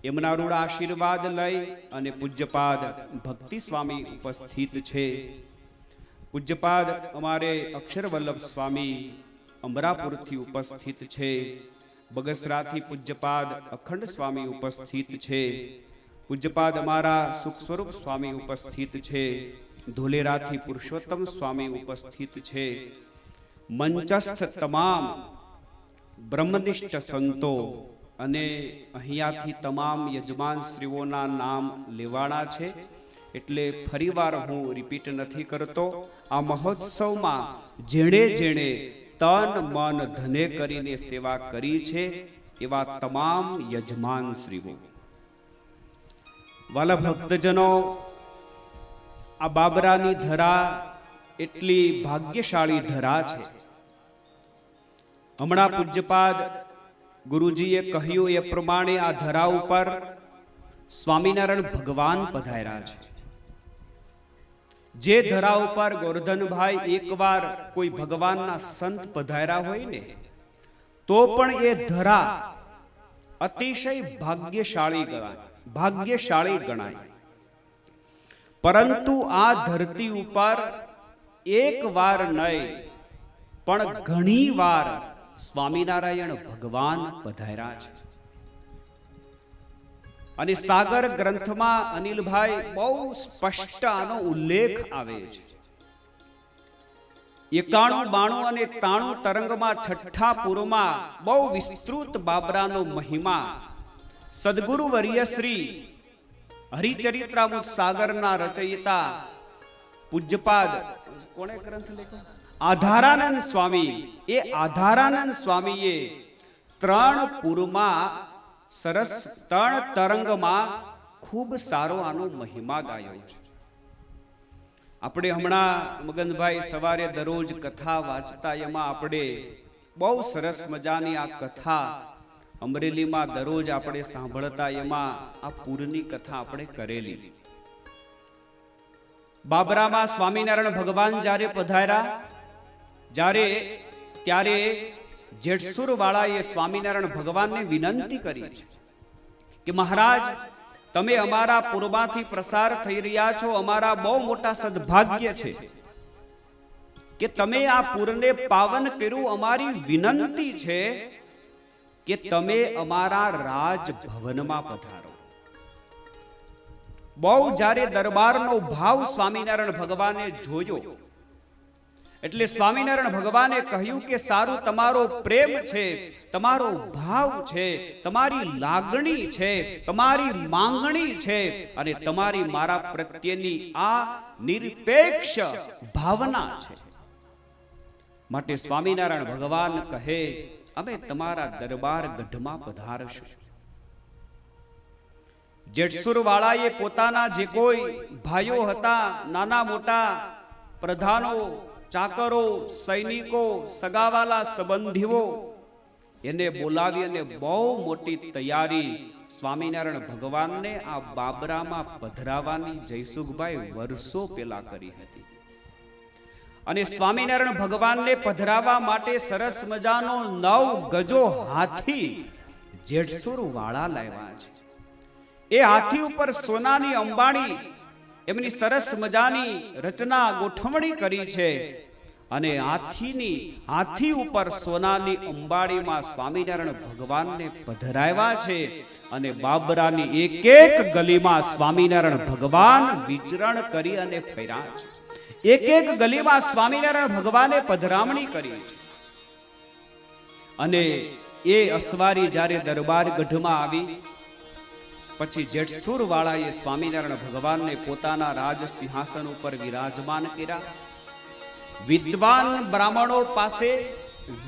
એમના રૂઢ આશીર્વાદ લઈ અને પૂજ્યપાદ ભક્તિ સ્વામી ઉપસ્થિત છે. પૂજ્યપાદ અમારે અક્ષરવલ્લભ સ્વામી અમરાપુરથી ઉપસ્થિત છે. બગસરાથી પૂજ્યપાદ અખંડ સ્વામી ઉપસ્થિત છે. પૂજ્યપાદ અમારા સુખ સ્વરૂપ સ્વામી ઉપસ્થિત છે. ધોલેરાથી પુરુષોત્તમ સ્વામી ઉપસ્થિત છે. મંચસ્થ તમામ બ્રહ્મનિષ્ઠ સંતો અને અહીંયાથી તમામ યજમાન શ્રીઓના નામ લેવાના છે, એટલે ફરીવાર હું રિપીટ નથી કરતો. આ મહોત્સવમાં જેણે જેણે તન મન ધને કરીને સેવા કરી છે એવા તમામ યજમાન શ્રીઓ. વાલા ભક્તજનો, આ બાબરાની ધરા એટલી ભાગ્યશાળી ધરા છે. હમણાં પૂજ્યપાદ ગુરુજીએ કહ્યું એ પ્રમાણે આ ધરા ઉપર સ્વામિનારાયણ ભગવાન પધાર્યા છે. જે ધરા ઉપર ગોરધનભાઈ એકવાર કોઈ ભગવાનના સંત પધાર્યા હોય ને તો પણ એ ધરા અતિશય ભાગ્યશાળી ગણાય. પરંતુ આ ધરતી ઉપર એક વાર નહીં પણ ઘણી વાર સ્વામિનારાયણ ભગવાન પધાર્યા છે. અને સાગર ગ્રંથમાં અનિલભાઈ બહુ સ્પષ્ટ આનો ઉલ્લેખ આવે છે. 91, 92 અને 93 તરંગમાં છઠ્ઠા પૂરમાં બહુ વિસ્તૃત બાબરાનો મહિમા સદગુરુ વર્ય શ્રી હરિચરિત્રામૃત સાગરના રચયિતા પૂજ્યપાદ કોણે ગ્રંથ લખ્યો? આધારાનંદ સ્વામી. એ આધારાનંદ સ્વામીએ 3 પૂરમાં સરસ 3 તરંગમાં ખૂબ સારો આનો મહિમા ગાયો છે. આપણે હમણાં મગનભાઈ સવારે દરરોજ કથા વાંચતા, એમાં આપણે બહુ સરસ મજાની આ કથા અમરેલીમાં દરરોજ આપણે સાંભળતા, એમાં આ પૂરની કથા આપણે કરેલી. બાબરામાં સ્વામિનારાયણ ભગવાન જ્યારે પધાર્યા, ત્યારે જેઠસુર વાળાએ સ્વામિનારાયણ ભગવાનને વિનંતી કરી છે કે મહારાજ, તમે અમારા પૂર્વમાંથી પ્રસાર થઈ રહ્યા છો, અમારા બહુ મોટા સદભાગ્ય છે કે તમે આ પૂરને પાવન કર્યું. અમારી વિનંતી છે કે તમે અમારા રાજભવનમાં પધારો. બહુ જ્યારે દરબારનો ભાવ સ્વામિનારાયણ ભગવાને જોયો એટલે સ્વામિનારાયણ ભગવાને કહ્યું કે સારું, તમારો પ્રેમ છે, તમારો ભાવ છે, તમારી લાગણી છે, તમારી માંગણી છે અને તમારી મારા પ્રત્યેની આ નિરપેક્ષ ભાવના છે. માટે સ્વામિનારાયણ ભગવાન કહે, અમે તમારા દરબાર ગઢમાં પધારશું. જેઠસુર વાળાએ પોતાના જે કોઈ ભાઈઓ હતા, નાના મોટા પ્રધાનો, ચાકરો, સૈનિકો, સગાવાલા સંબંધીઓ, એને બોલાવી અને બહુ મોટી તૈયારી સ્વામિનારાયણ ભગવાનને આ બાબરામાં પધરાવાની જયસુખભાઈ વર્ષો પહેલા કરી હતી. અને સ્વામિનારાયણ ભગવાનને પધરાવા માટે સરસ મજાનો 9 ગજો હાથી જેઠસુર વાળા લાવ્યા છે. એ હાથી ઉપર સોનાની અંબાણી, એમની સરસ મજાની રચના ગોઠવણી કરી છે. અને હાથી ઉપર સોનાની અંબાડીમાં સ્વામિનારાયણ ભગવાનને પધરાવ્યા છે. અને બાબરાની એક એક ગલીમાં સ્વામિનારાયણ ભગવાન વિચરણ કરી અને ફર્યા છે. એક એક ગલીમાં સ્વામિનારાયણ ભગવાને પધરામણી કરી છે. અને એ અસવારી જ્યારે દરબાર ગઢમાં આવી પછી જેઠસુર વાળાએ સ્વામિનારાયણ ભગવાનને પોતાના રાજ સિંહાસન ઉપર વિરાજમાન કર્યા. વિદ્વાન બ્રાહ્મણો પાસે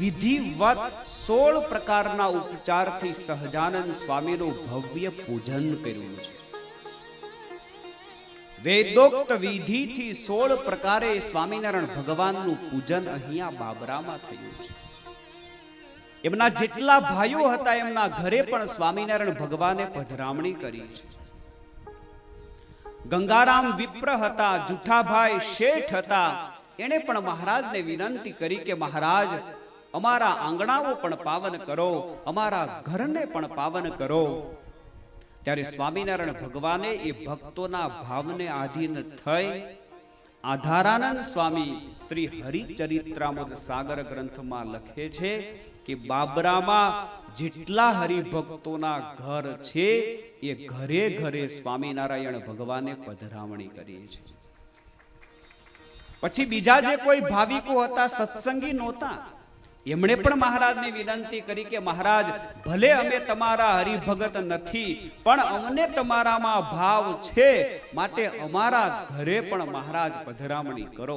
વિધિવત 16 પ્રકારના ઉપચારથી સહજાનંદ સ્વામીનું ભવ્ય પૂજન કર્યું છે. વેદોક્ત વિધિથી 16 પ્રકારે સ્વામિનારાયણ ભગવાનનું પૂજન અહીંયા બાબરામાં થયું છે. એમના જેટલા ભાઈઓ હતા એમના ઘરે પણ સ્વામિનારાયણ ભગવાને પધરામણી કરી છે. ગંગારામ વિપ્ર હતા, જુઠાભાઈ શેઠ હતા, એણે પણ મહારાજને વિનંતી કરી કે મહારાજ અમારા આંગણાઓ પણ પાવન કરો, અમારા ઘરને પણ પાવન કરો. ત્યારે સ્વામિનારાયણ ભગવાને એ ભક્તોના ભાવને આધીન થઈ આધારાનંદ સ્વામી શ્રી હરિચરિત્રામૃત સાગર ગ્રંથમાં લખે છે કે બાબરામાં જેટલા હરિભક્તોના ઘર છે એ ઘરે ઘરે સ્વામિનારાયણ ભગવાને પધરામણી કરી છે. પછી બીજા જે કોઈ ભાવિકો હતા, સત્સંગી નહોતા, એમણે પણ મહારાજને વિનંતી કરી કે મહારાજ ભલે અમે તમારા હરિભગત નથી પણ અમને તમારામાં ભાવ છે, માટે અમારા ઘરે પણ મહારાજ પધરામણી કરો.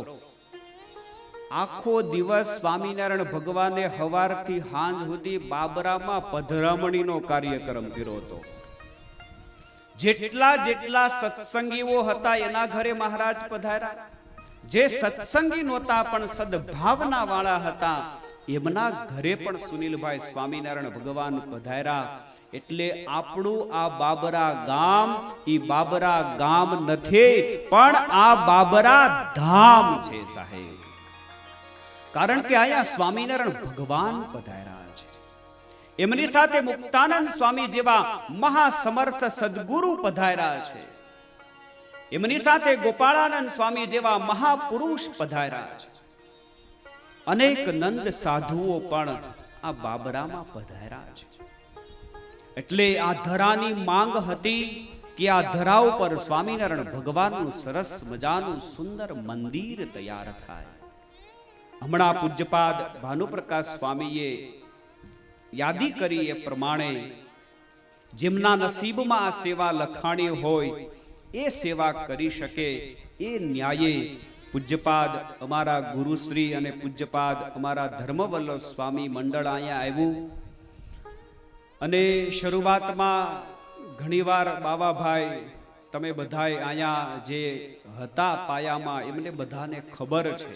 આખો દિવસ સ્વામિનારાયણ ભગવાને હવારથી સાંજ સુધી બાબરામાં પધરામણીનો કાર્યક્રમ કર્યો હતો. જેટલા જેટલા સત્સંગીઓ હતા એના ઘરે મહારાજ પધાર્યા. જે સત્સંગી નહોતા પણ સદભાવના વાળા હતા એમના ઘરે પણ સુનિલભાઈ સ્વામિનારાયણ ભગવાન પધાર્યા. એટલે આપણું આ બાબરા ગામ ઈ બાબરા ગામ નથી પણ આ બાબરા ધામ છે સાહેબ. કારણ કે અહીંયા સ્વામિનારાયણ ભગવાન પધાર્યા છે. એમની સાથે મુક્તાનંદ સ્વામી જેવા મહાસમર્થ સદગુરુ પધાર્યા છે. એમની સાથે ગોપાળાનંદ સ્વામી જેવા મહાપુરુષ પધાર્યા છે. અનેક નંદ સાધુઓ પણ આ બાબરામાં પધાર્યા છે. એટલે આ ધરાની માંગ હતી કે આ ધરા ઉપર સ્વામિનારાયણ ભગવાનનું સરસ મજાનું સુંદર મંદિર તૈયાર થાય. હમણાં પૂજ્યપાદ ભાનુપ્રકાશ સ્વામીએ યાદી કરી એ પ્રમાણે જેમના નસીબમાં આ સેવા લખાણી હોય એ સેવા કરી શકે એ ન્યાયે પૂજ્યપાદ અમારા ગુરુશ્રી અને પૂજ્યપાદ અમારા ધર્મવલ્લભ સ્વામી મંડળ અહીંયા આવ્યું. અને શરૂઆતમાં ઘણીવાર બાવાભાઈ તમે બધાય અહીંયા જે હતા પાયામાં એમને બધાને ખબર છે.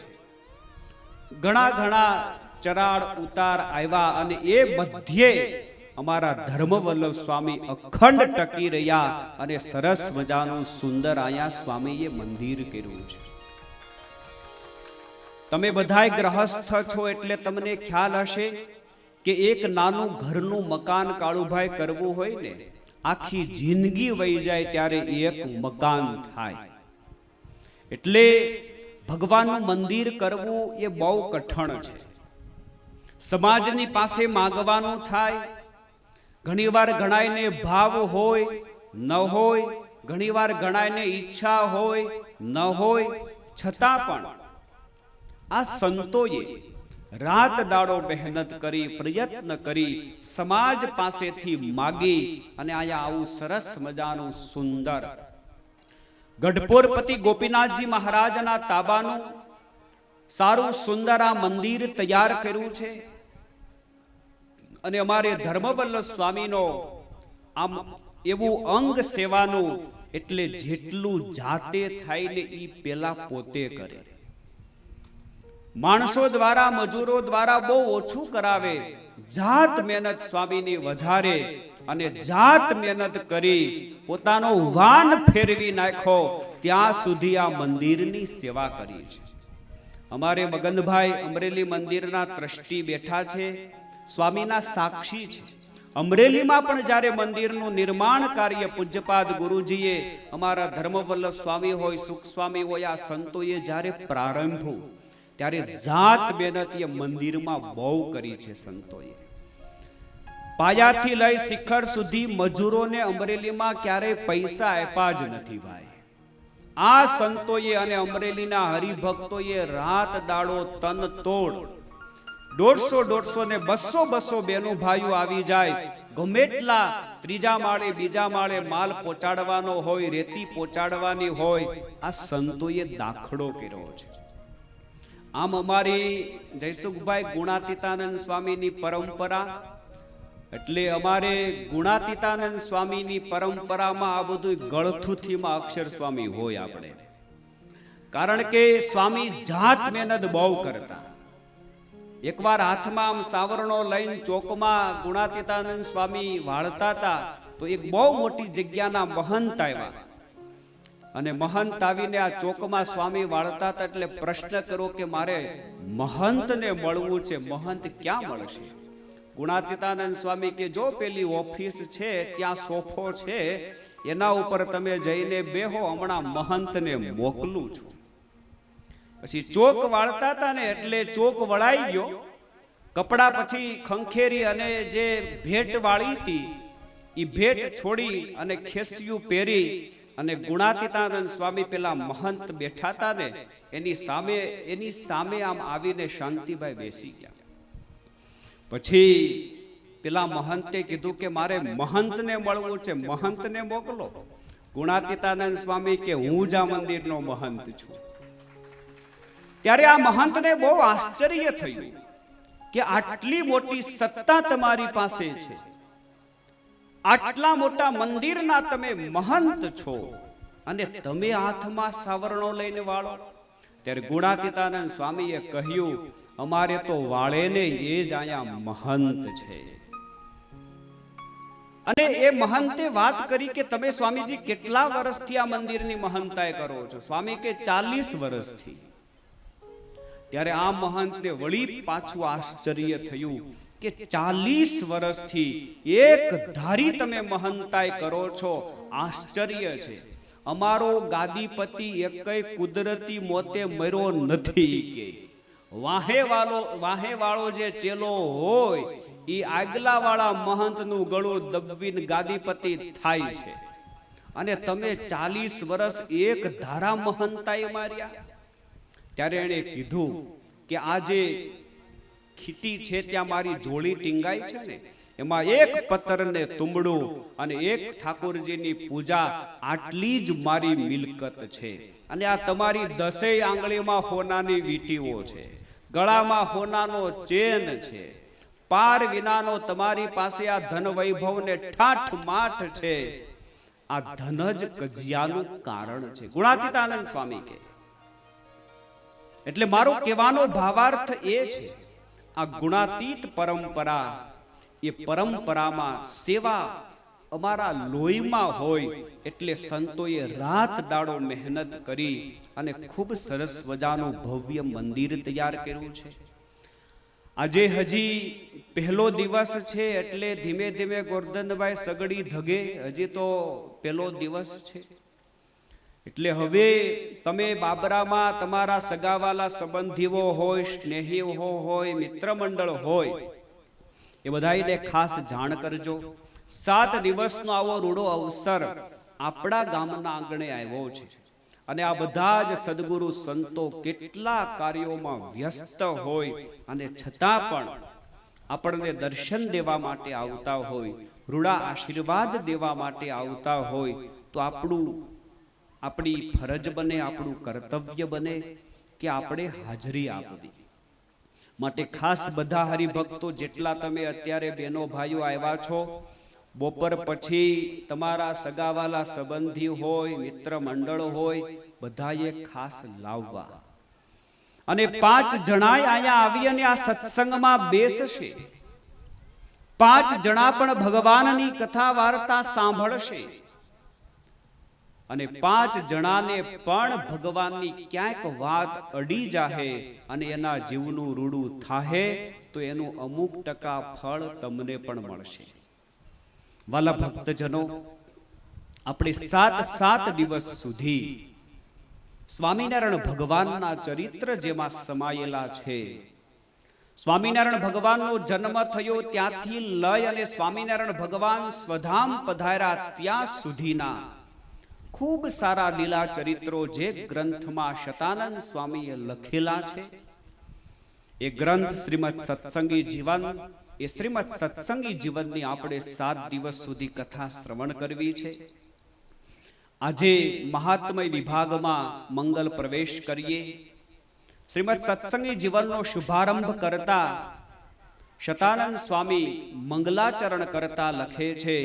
ઘણા ઘણા ચરાડ ઉતાર આવ્યા અને એ બધે અમારા ધર્મવલ્લભ સ્વામી અખંડ ટકી રહ્યા અને સરસ મજાનું સુંદર અહીંયા સ્વામીએ મંદિર કર્યું છે. તમે બધાય ગ્રહસ્થ છો એટલે તમને ખ્યાલ હશે કે એક નાનું ઘરનું મકાન કાળુભાઈ કરવું હોય ને આખી જિંદગી વહી જાય ત્યારે એક મકાન થાય. એટલે ભગવાનનું મંદિર કરવું એ બહુ કઠણ છે. સમાજની પાસે માંગવાનું થાય. ઘણીવાર ઘણાયને ભાવ હોય ન હોય, ઘણીવાર ઘણાયને ઈચ્છા હોય ન હોય, છતાં પણ આ સંતોએ રાત દાડો મહેનત કરી, પ્રયત્ન કરી, સમાજ પાસેથી માગી અને આયા આવું સરસ મજાનું સુંદર ગઢપુરપતિ ગોપીનાથજી મહારાજના તાબાનું સારું સુંદર આ મંદિર તૈયાર કર્યું છે. અને અમારે ધર્મવલ્લભ સ્વામીનો આમ એવું અંગ સેવાનું એટલે જેટલું જાતે થાય ને ઈ પેલા પોતે કરે. માણસો દ્વારા, મજૂરો દ્વારા બહુ ઓછું કરાવે, જાત મહેનત સ્વામીની વધારે અને જાત મહેનત કરી પોતાનો વાન ફેરવી નાખ્યો ત્યાં સુધી આ મંદિરની સેવા કરી છે. અમારે મગનભાઈ અમરેલી મંદિરના ટ્રસ્ટી બેઠા છે, સ્વામીના સાક્ષી છે. અમરેલીમાં પણ જ્યારે મંદિરનું નિર્માણ કાર્ય પૂજ્યપાદ ગુરુજીએ, અમારા ધર્મવલ્લભ સ્વામી હોય, સુખ સ્વામી હોય, આ સંતોએ જ્યારે પ્રારંભ ત્યારે જાત મહેનત એ મંદિરમાં બહુ કરી છે સંતોએ. પાયાથી લઈ શિખર સુધી મજૂરોને અમરેલીમાં ક્યારેય પૈસા આપ્યા જ નથી ભાઈ. આ સંતોએ અને અમરેલીના હરિભક્તોએ રાત દાડો તન તોડ 150 ને 200 બેનો ભાઈઓ આવી જાય, ગમેટલા ત્રીજા માળે બીજા માળે માલ પહોંચાડવાનો હોય, રેતી પહોંચાડવાની હોય, આ સંતોએ દાખલો કર્યો છે. આમ અમારી જયસુખભાઈ ગુણાતીતાનંદ સ્વામીની પરંપરા, એટલે અમારે ગુણાતીતાનંદ સ્વામીની પરંપરામાં આ બધું ગળથુથીમાં અક્ષર સ્વામી હોય આપણે, કારણ કે સ્વામી જાત મહેનત બહુ કરતા. એકવાર હાથમાં આમ સાવરણો લઈને ચોકમાં ગુણાતીતાનંદ સ્વામી વાળતા હતા, તો એક બહુ મોટી જગ્યાના મહંત આવ્યા, અને મહંત આવીને આ ચોકમાં સ્વામી વાળતા હતા. એટલે પ્રશ્ન કર્યો કે મારે મહંતને મળવું છે, મહંત ક્યાં મળશે? ગુણાતીતાનંદ સ્વામી કે જો પેલી ઓફિસ છે ત્યાં સોફો છે, એના ઉપર તમે જઈને બેહો, હમણાં મહંતને મોકલું છું. પછી ચોક વાળતા હતા ને, એટલે ચોક વળાઈ ગયો. કપડા પછી ખંખેરી અને જે ભેટ વાળી હતી એ ભેટ છોડી અને ખેસિયું પહેરી અને ગુણાતીતાનંદ સ્વામી પેલા મહંત બેઠા હતા ને એની સામે આમ આવીને શાંતિભાઈ બેસી ગયા. પછી પેલા મહંતે કીધું કે મારે મહંતને મળવું છે, મહંતને મોકલો. ગુણાતીતાનંદ સ્વામી કે હું જ આ મંદિરનો મહંત છું. ત્યારે આ મહંતને બહુ આશ્ચર્ય થયું કે આટલી મોટી સત્તા તમારી પાસે છે, આટલા મોટા મંદિરના તમે મહંત છો, અને તમે હાથમાં સાવરણો લઈને વાળો. ત્યારે ગુણાતીતાનંદ સ્વામીએ કહ્યું, અમારે તો વાળે ને એ જ અહીંયા મહંત છે. અને એ મહંતે વાત કરી કે તમે સ્વામીજી કેટલા વર્ષથી આ મંદિરની મહંતાઈ કરો છો? સ્વામી કે 40 વર્ષથી. ત્યારે આ મહંતને વળી પાછું આશ્ચર્ય થયું કે 40 વર્ષથી એક ધારી તમે મહંતાઈ કરો છો, આશ્ચર્ય છે. અમારો ગાદીપતિ એકય કુદરતી મોતે મર્યો નથી કે વાહે વાળો જે ચેલો હોય એ આગલા વાળા મહંતનું ગળું દબવીને ગાદીપતિ થાય છે, અને તમે 40 વર્ષ એક ધારા મહંતાઈ માર્યા. ત્યારે એણે કીધું કે આ જે ખીટી છે ત્યાં મારી જોડી ટીંગાઈ છે ને, એમાં એક પત્તર ને તુંબડું અને એક ઠાકોરજીની પૂજા, આટલી જ મારી મિલકત છે. અને આ તમારી 10 આંગળીમાં હોનાની વીંટીઓ છે, ગળામાં હોનાનો ચેન છે, પાર વિનાનો તમારી પાસે આ ધન વૈભવ ને ઠાઠ માઠ છે. આ ધન જ કજિયાનું કારણ છે. ગુણાતીતાનંદ સ્વામી કે એટલે મારો કહેવાનો ભાવાર્થ એ છે, આ ગુણાતીત પરંપરા, એ પરંપરામાં સેવા અમારા લોહીમાં હોય, એટલે સંતોએ રાત દાડો મહેનત કરી અને ખૂબ સરસ મજાનું ભવ્ય મંદિર તૈયાર કર્યું છે. આજે હજી પહેલો દિવસ છે, એટલે ધીમે ધીમે ગોરધનભાઈ સગડી ધગે, હજી તો પહેલો દિવસ છે. એટલે હવે તમે બાબરામાં તમારા સગાવાલા સંબંધીઓ હોય, સ્નેહીઓ હોય, મિત્ર મંડળ હોય, એ બધાને ખાસ જાણ કરજો. 7 દિવસનો આવો રૂડો અવસર આપણા ગામના આંગણે આવ્યો છે, અને આ બધા જ સદગુરુ સંતો કેટલા કાર્યોમાં વ્યસ્ત હોય, અને છતાં પણ આપણને દર્શન દેવા માટે આવતા હોય, રૂડા આશીર્વાદ દેવા માટે આવતા હોય, તો આપણી ફરજ બને, આપણું કર્તવ્ય બને કે આપણે હાજરી આપવી. માટે ખાસ બધા હરિભક્તો જેટલા તમે અત્યારે બહેનો ભાઈઓ આવ્યા છો, બપોર પછી તમારા સગાવાલા સંબંધી હોય, મિત્ર મંડળ હોય, બધાએ ખાસ લાવવા. અને 5 જણા અહીંયા આવી અને આ સત્સંગમાં બેસશે. 5 જણા પણ ભગવાનની કથા વાર્તા સાંભળશે, અને 5 જણાને પણ ભગવાનની ક્યાંક વાત અડી જાહે અને એના જીવનું રૂડું થાહે, તો એનું અમુક ટકા ફળ તમને પણ મળશે. વાલા ભક્તજનો, આપણે 7 દિવસ સુધી સ્વામિનારાયણ ભગવાનના ચરિત્ર જેમાં સમાયેલા છે. સ્વામિનારાયણ ભગવાનનો જન્મ થયો ત્યાંથી લઈ અને સ્વામિનારાયણ ભગવાન સ્વધામ પધાર્યા ત્યાં સુધીના ખૂબ સારા લીલા ચરિત્રો જે ગ્રંથમાં શતાનંદ સ્વામીએ લખેલા છે, એ ગ્રંથ શ્રીમદ સત્સંગી જીવન, એ શ્રીમદ સત્સંગી જીવનની આપણે 7 દિવસ સુધી કથા શ્રવણ કરવી છે. આજે મહાત્મય વિભાગમાં મંગલ પ્રવેશ કરીએ. શ્રીમદ સત્સંગી જીવનનો શુભારંભ કરતા શતાનંદ સ્વામી મંગલાચરણ કરતા લખે છે,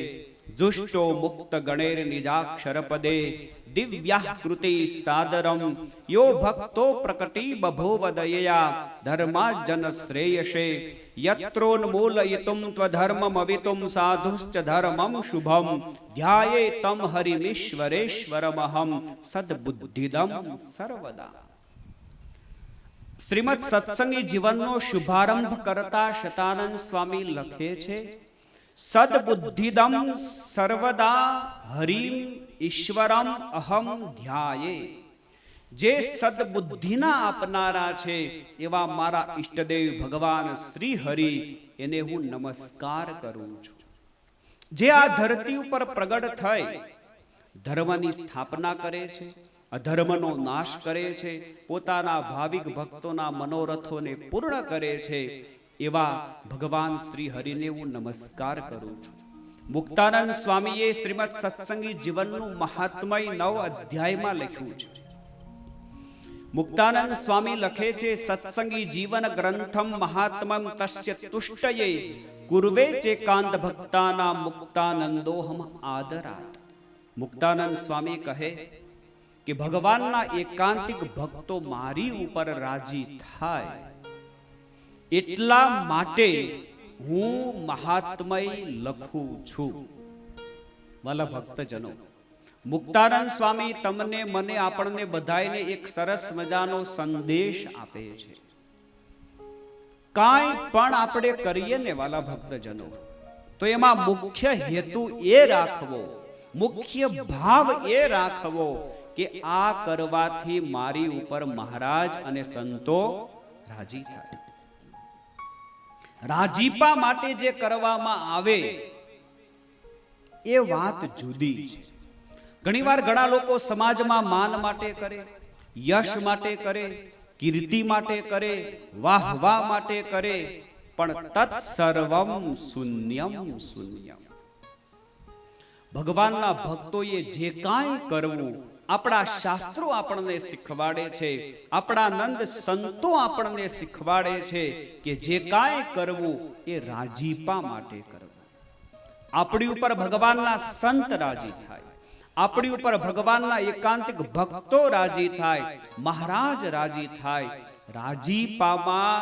દુષ્ટો મુક્ત ગણેર નિજાક્ષર પદે દિવ્યાકૃતિ સાદરમ યો ભક્તો પ્રકટી બભૂવ દયયા ધર્માજન શ્રેયસે યત્રોન્મૂલયિતુમ ત્વધર્મમવિતુમ સાધુશ્ચ ધર્મમ શુભમ ધ્યાયે તમ હરિમીશ્વરેશ્વરમહમ સદબુદ્ધિદમ સર્વદા. શ્રીમદ સત્સંગી જીવનનો શુભારંભ કરતા શતાનંદ સ્વામી લખે છે, સદબુદ્ધિદમ સર્વદા હરિમ ઈશ્વરમ અહમ ધ્યાયે. જે સદબુદ્ધિના આપનારા છે એવા મારા ઈષ્ટદેવ ભગવાન શ્રી હરિ, એને હું નમસ્કાર કરું છું. જે આ ધરતી ઉપર પ્રગટ થઈ ધર્મની સ્થાપના કરે છે, અધર્મનો નાશ કરે છે, પોતાના ભાવિક ભક્તોના મનોરથોને પૂર્ણ કરે છે, એવા ભગવાન શ્રી હરિને હું નમસ્કાર કરું છું. મુક્તાનંદ સ્વામીએ શ્રીમદ સત્સંગી જીવનનું મહાત્મય 9 અધ્યાયમાં લખ્યું છે. મુક્તાનંદ સ્વામી લખે છે, સત્સંગી જીવન ગ્રંથમ મહાત્મમ તસ્ય તુષ્ટયે કુર્વે ચેકાંત ભક્તાના મુક્તાનંદોહમ આદરાત. મુક્તાનંદ સ્વામી કહે કે ભગવાનના એકાંતિક ભક્તો મારી ઉપર રાજી થાય એટલા માટે હું મહાત્મય લખું છું. વાલા ભક્તજનો, મુક્તાનંદ સ્વામી તમને, મને, આપણને બધાને એક સરસ મજાનો સંદેશ આપે છે. કાંઈ પણ આપણે કરીએ ને વાલા ભક્તજનો, તો એમાં મુખ્ય હેતુ એ રાખવો, મુખ્ય ભાવ એ રાખવો કે આ કરવાથી મારી ઉપર મહારાજ અને સંતો રાજી થાય. રાજીપા માટે જે કરવામાં આવે એ વાત જુદી છે. ઘણીવાર ઘણા લોકો સમાજમાં માન માટે કરે, યશ માટે કરે, કીર્તિ માટે કરે, વાહવા માટે કરે, પણ તત્સર્વમ શૂન્યમ શૂન્યમ. ભગવાનના ભક્તોએ જે કાંઈ કરવું, આપણા શાસ્ત્રો આપણને શીખવાડે છે, આપણા નંદ સંતો આપણને શીખવાડે છે કે જે કાંઈ કરવું એ રાજીપા માટે કરવું. આપણી ઉપર ભગવાનના સંત રાજી થાય, આપણી ઉપર ભગવાનના એકાંતિક ભક્તો રાજી થાય, મહારાજ રાજી થાય. રાજીપામાં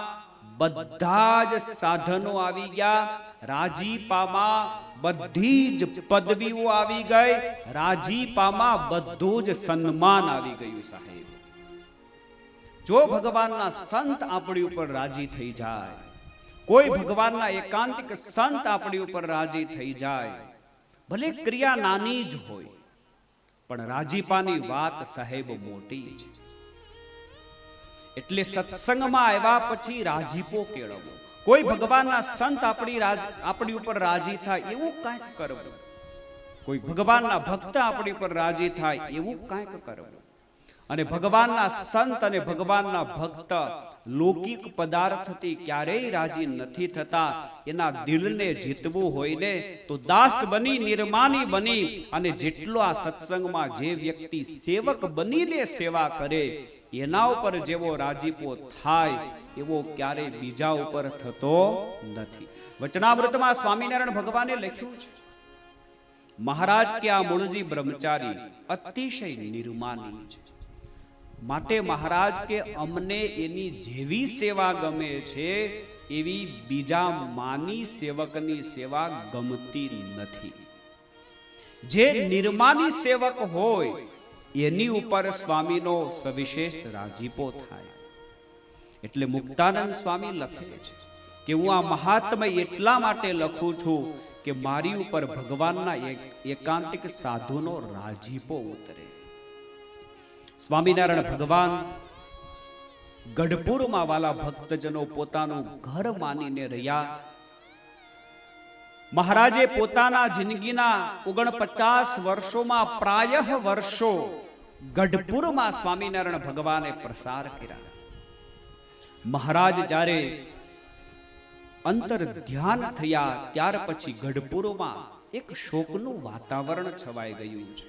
બધા જ સાધનો આવી ગયા, રાજીપામાં બધી જ પદવીઓ આવી ગઈ, રાજીપામાં બધું જ સન્માન આવી ગયું. સાહેબ, જો ભગવાનના સંત આપણી ઉપર રાજી થઈ જાય, કોઈ ભગવાનના એકાંતિક સંત આપણી ઉપર રાજી થઈ જાય, ભલે ક્રિયા નાની જ હોય પણ રાજીપાની વાત સાહેબ મોટી છે. એટલે સત્સંગમાં આવ્યા પછી રાજીપો કેળવવો. કોઈ ભગવાનના સંત આપણી ઉપર રાજી થાય એવું કાંઈક કરવું, કોઈ ભગવાનના ભક્ત આપણી ઉપર રાજી થાય એવું કાંઈક કરવું. અને ભગવાનના સંત અને ભગવાનના ભક્ત લૌકિક પદાર્થથી ક્યારેય રાજી નથી થતા. એના દિલને જીતવું હોય ને તો દાસ બની, નિર્માની બની, અને જેટલો આ સત્સંગમાં જે વ્યક્તિ સેવક બનીને સેવા કરે એના ઉપર જેવો રાજીપો થાય એવો ક્યારેય બીજા ઉપર થતો નથી. વચનામૃતમાં સ્વામિનારાયણ ભગવાને લખ્યું છે, મહારાજ કે આ મૂળજી બ્રહ્મચારી અતિશય નિર્માની છે, માટે મહારાજ કે અમને એની જેવી સેવા ગમે છે એવી બીજા માની સેવકની સેવા ગમતી નથી. જે નિર્માની સેવક હોય એની ઉપર સ્વામીનો સવિશેષ રાજીપો થાય. એટલે મુક્તાનંદ સ્વામી લખે છે કે હું આ મહાત્મય એટલા માટે લખું છું કે મારી ઉપર ભગવાનના એકાંતિક સાધુનો રાજીપો ઉતરે. સ્વામિનારાયણ ભગવાન ગઢપુરમાં વાલા ભક્તજનો પોતાનું ઘર માનીને રહ્યા. મહારાજે પોતાના જિંદગીના 49 વર્ષોમાં પ્રાયઃ વર્ષો ગઢપુરમાં સ્વામિનારાયણ ભગવાને પ્રસાર કર્યા. મહારાજ જ્યારે અંતર ધ્યાન થયા ત્યાર પછી ગઢપુરમાં એક શોકનું વાતાવરણ છવાઈ ગયું છે.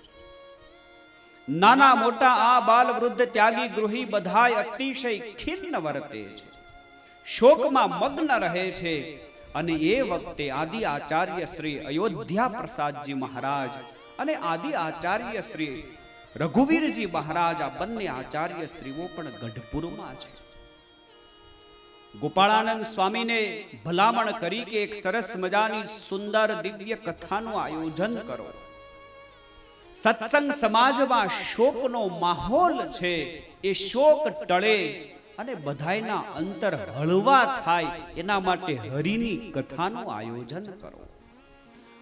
નાના મોટા આ બાલ વૃદ્ધ ત્યાગી ગૃહી બધાય અતિશય ખિન્ન વર્તે છે, શોકમાં મગ્ન રહે છે. અને એ વખતે આદિ આચાર્ય શ્રી અયોધ્યા પ્રસાદજી મહારાજ અને આદિ આચાર્ય શ્રી રઘુવીરજી મહારાજ આ બંને આચાર્ય શ્રીઓ પણ ગઢપુરમાં છે. ગોપાળાનંદ સ્વામીને ભલામણ કરી કે એક સરસ મજાની સુંદર દિવ્ય કથાનું આયોજન કરો. સત્સંગ સમાજમાં શોકનો માહોલ છે, એ શોક ટળે અને બધાયના અંતર હળવા થાય એના માટે હરિની કથાનું આયોજન કરો.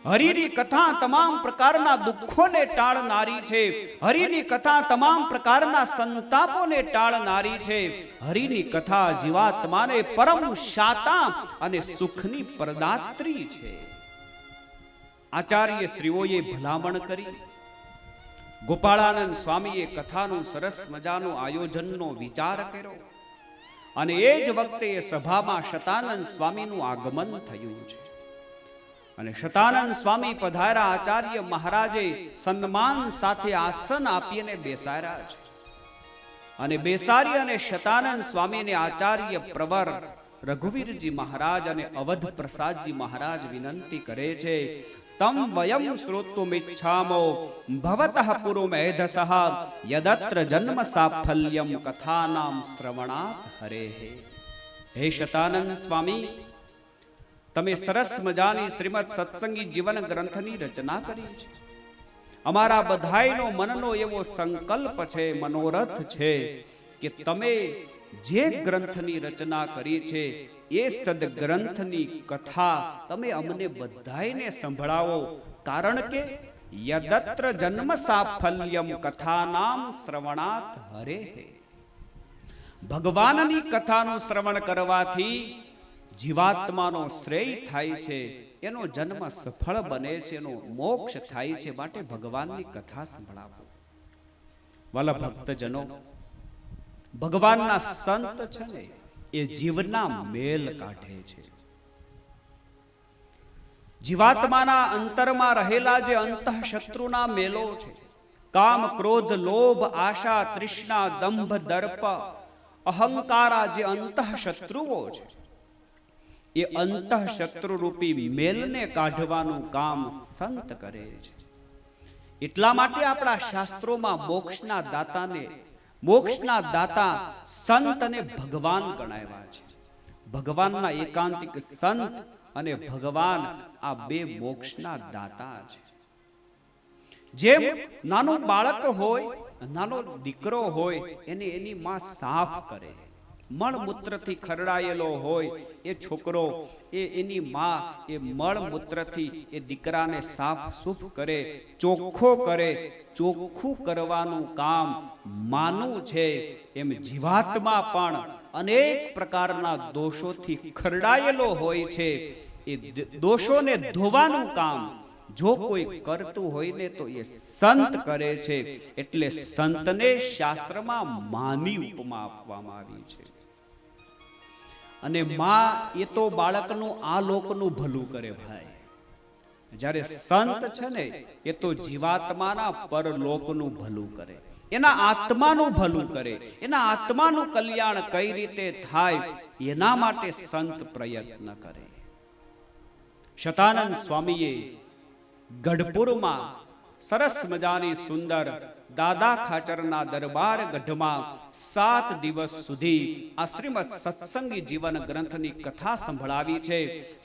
હરિની કથા તમામ પ્રકારના દુઃખોને ટાળનારી છે. હરિની કથા તમામ પ્રકારના સંતાપોને ટાળનારી છે. હરિની કથા જીવાત્માને પરમ શાતા અને સુખની પ્રદાત્રી છે. આચાર્ય શ્રીઓએ ભલામણ કરી. ગોપાળાનંદ સ્વામીએ કથાનું સરસ મજાનું આયોજનનો વિચાર કર્યો અને એ જ વખતે એ સભામાં શતાનંદ સ્વામીનું આગમન થયું છે. અને શતાનંદ સ્વામી પધાર્યા. આચાર્ય મહારાજે સન્માન સાથે આસન આપીને બેસાડ્યા છે. અને બેસાડી અને શતાનંદ સ્વામીને આચાર્ય પ્રવર રઘુવીરજી મહારાજ અને અવધ પ્રસાદજી મહારાજ વિનંતી કરે છે, તમ વયમ શ્રોતુમિચ્છામો ભવતઃ પુરુમેધસઃ યદત્ર જન્મ સાફલ્યમ કથાનામ શ્રવણાત હરેઃ. હે શતાનંદ સ્વામી, તમે સરસ મજાની શ્રીમદ સત્સંગી જીવન ગ્રંથની રચના કરી છે. અમારા બધાયનો મનનો એવો સંકલ્પ છે, મનોરથ છે કે તમે જે ગ્રંથની રચના કરી છે એ સદગ્રંથની કથા તમે અમને બધાયને સંભળાવો. કારણ કે યદત્ર જન્મ સાફલ્યમ કથાનામ શ્રવણાત હરેઃ. ભગવાનની કથાનું શ્રવણ કરવાથી જીવાત્માનો શ્રેય થાય છે, એનો જન્મ સફળ બને છે, એનો મોક્ષ થાય છે. માટે ભગવાનની કથા સંભળાવો. વાલા ભક્તજનો, ભગવાનના સંત છે ને એ જીવના મેલ કાઢે છે. જીવાત્માના અંતરમાં રહેલા જે અંતઃશત્રુના મેલો છે, કામ ક્રોધ લોભ આશા તૃષ્ણા દંભ દર્પ અહંકારા જે અંતઃશત્રુઓ છે, એ અંતઃશત્રુ રૂપી મેલને કાઢવાનું કામ સંત કરે છે. એટલા માટે આપણા શાસ્ત્રોમાં મોક્ષના દાતા સંત અને ભગવાન ગણાવ્યા છે. ભગવાનના એકાંતિક સંત અને ભગવાન આ બે મોક્ષના દાતા છે. જેમ નાનું બાળક હોય, નાનો દીકરો હોય, એને એની માં સાફ કરે. મળમૂત્રથી ખરડાયેલો હોય એ છોકરો, એની માં એ મળમૂત્રથી એ દીકરાને સાફ સુફ કરે, ચોખ્ખો કરે. ચોખ્ખું કરવાનું કામ માનું છે. એમ જીવાત્મા પણ અનેક પ્રકારના દોષોથી ખરડાયેલો હોય છે. એ દોષોને ધોવાનું કામ જો કોઈ કરતું હોય ને તો એ સંત કરે છે. એટલે સંતને શાસ્ત્રમાં માની ઉપમા આપવામાં આવી છે. અને માં એ તો બાળકનું આ લોકનું ભલું કરે ભાઈ. જ્યારે સંત છે ને એ તો જીવાત્માના પરલોકનું ભલું કરે, એના આત્માનું ભલું કરે. એના આત્માનું કલ્યાણ કઈ રીતે થાય એના માટે સંત પ્રયત્ન કરે. શતાનંદ સ્વામીએ ગઢપુરમાં સરસ મજાની સુંદર દાદા ખાચરના દરબાર ગઢમાં 7 દિવસ સુધી આ શ્રીમદ સત્સંગી જીવન ગ્રંથની કથા સંભળાવી છે.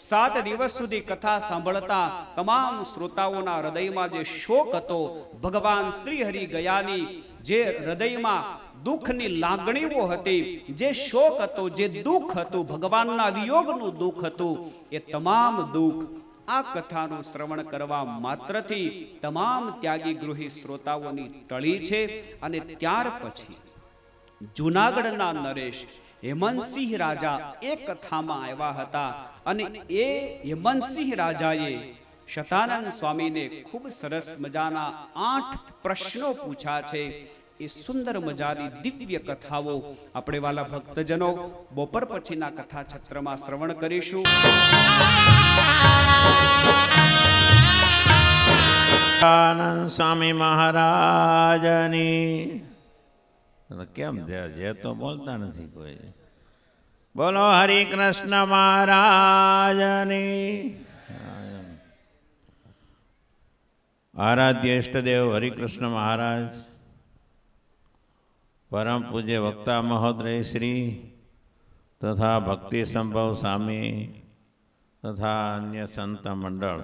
7 દિવસ સુધી કથા સાંભળતા તમામ શ્રોતાઓના હૃદયમાં જે શોક હતો, ભગવાન શ્રી હરિ ગયાની જે હૃદયમાં દુઃખની લાગણીઓ હતી, જે શોક હતો, જે દુઃખ હતું, ભગવાનના વિયોગનું દુઃખ હતું, એ તમામ દુઃખ આ કથાનું શ્રવણ કરવા માત્રથી તમામ ત્યાગી ગૃહી શ્રોતાઓની ટળી છે. અને ત્યાર પછી જૂનાગઢના નરેશ હેમંતસિંહ રાજા એ કથામાં આવ્યા હતા અને એ હેમંતસિંહ રાજાએ શતાનંદ સ્વામીને ખૂબ સરસ મજાના 8 પ્રશ્નો પૂછ્યા છે. એ સુંદર મજાની દિવ્ય કથાઓ આપણે વાલા ભક્તજનો બપોર પછીના કથા છત્રમાં શ્રવણ કરીશું. આનંદ સ્વામી મહારાજની કેમ છે જે તો બોલતા નથી કોઈ. બોલો હરિ કૃષ્ણ મહારાજની. આરાધ્ય ઇષ્ટદેવ હરિકૃષ્ણ મહારાજ, પરમ પૂજ્ય વક્તા મહોદય શ્રી તથા ભક્તિ સંભવ સ્વામી તથા અન્ય સંત મંડળ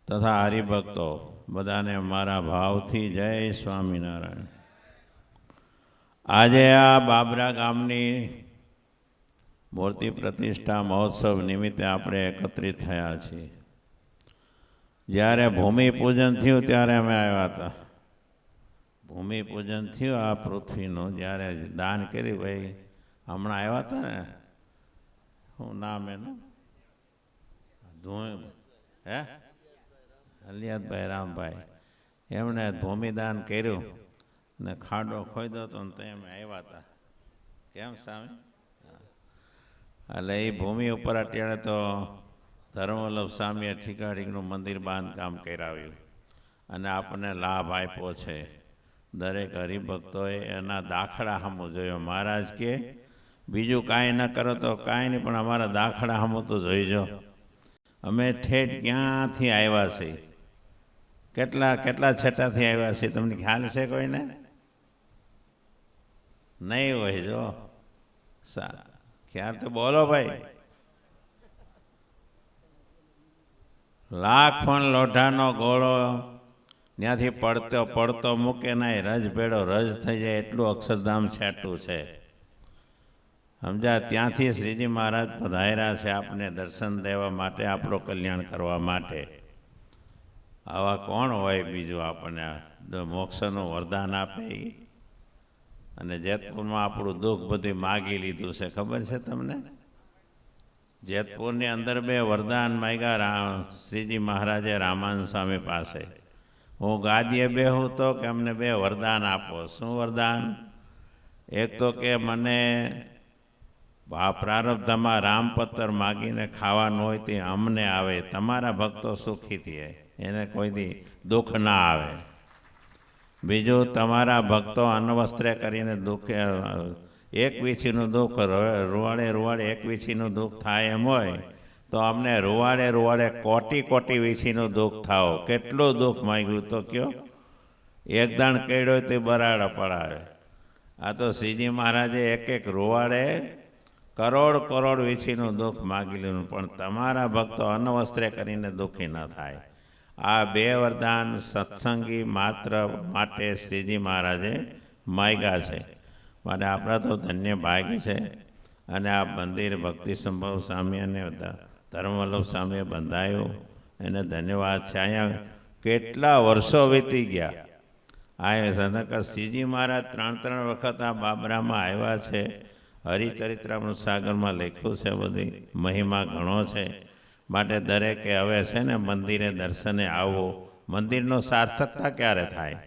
તથા હરિભક્તો બધાને મારા ભાવથી જય સ્વામિનારાયણ. આજે આ બાબરા ગામની મૂર્તિ પ્રતિષ્ઠા મહોત્સવ નિમિત્તે આપણે એકત્રિત થયા છીએ. જ્યારે ભૂમિપૂજન થયું ત્યારે અમે આવ્યા હતા. ભૂમિપૂજન થયું આ પૃથ્વીનું, જ્યારે દાન કરી ભાઈ હમણાં આવ્યા હતા ને, શું નામ એનું, હે અલિયાદભાઈ રામભાઈ, એમણે ભૂમિદાન કર્યું ને ખાડો ખોદ્યો હતો ને તેમ આવ્યા હતા. કેમ સામે? એટલે એ ભૂમિ ઉપર અત્યારે તો ધર્મવલ્લભ સ્વામીએ ઠીકાઠીકનું મંદિર બાંધકામ કરાવ્યું અને આપણને લાભ આપ્યો છે. દરેક હરિભક્તોએ એના દાખલા સામું જોયો. મહારાજ કે બીજું કાંઈ ન કરો તો કાંઈ નહીં, પણ અમારા દાખલા સામું તો જોઈજો. અમે ઠેઠ ક્યાંથી આવ્યા છીએ, કેટલા છેટાથી આવ્યા છીએ, તમને ખ્યાલ છે કોઈને? નહીં હોય જો ખ્યાલ તો બોલો ભાઈ. લાખ પણ લોઢાનો ગોળો ત્યાંથી પડતો મૂકે નહીં, રજ ભેડો રજ થઈ જાય એટલું અક્ષરધામ છેટું છે. સમજા? ત્યાંથી શ્રીજી મહારાજ પધાર્યા છે આપને દર્શન દેવા માટે, આપણું કલ્યાણ કરવા માટે. આવા કોણ હોય બીજું આપણને મોક્ષનું વરદાન આપે? અને જેતપુરમાં આપણું દુઃખ બધું માગી લીધું છે, ખબર છે તમને? જેતપુરની અંદર 2 વરદાન માગ્યા શ્રીજી મહારાજે રામાનંદ સ્વામી પાસે. હું ગાદીએ બેહું તો કે અમને 2 વરદાન આપો. શું વરદાન? એક તો કે મને આ પ્રારબ્ધમાં રામપત્ર માગીને ખાવાનું હોય તે અમને આવે, તમારા ભક્તો સુખી થાય, એને કોઈ દી દુઃખ ના આવે. બીજું, તમારા ભક્તો અન્નવસ્ત્રે કરીને દુઃખ, એક વીછીનું દુઃખ રૂવાડે એક વીછીનું દુઃખ થાય એમ હોય તો અમને રૂવાડે કોટી વીછીનું દુઃખ થાવ. કેટલું દુઃખ માંગ્યું તો કયો? એક દાણ કેળ્યો તે બરાડ પડાવે. આ તો શ્રીજી મહારાજે એક રૂવાડે કરોડ વીછીનું દુઃખ માગી લીધું, પણ તમારા ભક્તો અન્નવસ્ત્રે કરીને દુઃખી ન થાય. આ 2 વરદાન સત્સંગી માત્ર માટે શ્રીજી મહારાજે માગ્યા છે. માટે આપણા તો ધન્ય ભાગ્ય છે. અને આ મંદિર ભક્તિ સંભવ સ્વામી અને ધર્મવલ્લભ સ્વામીએ બંધાયું, એને ધન્યવાદ છે. અહીંયા કેટલા વર્ષો વીતી ગયા. આ શ્રીજી મહારાજ 3 વખત આ બાબરામાં આવ્યા છે. હરિચરિત્રામૃત સાગરમાં લખ્યું છે, બધી મહિમા ઘણો છે. માટે દરેકે હવે છે ને મંદિરે દર્શને આવવું. મંદિરનો સાર્થકતા ક્યારે થાય?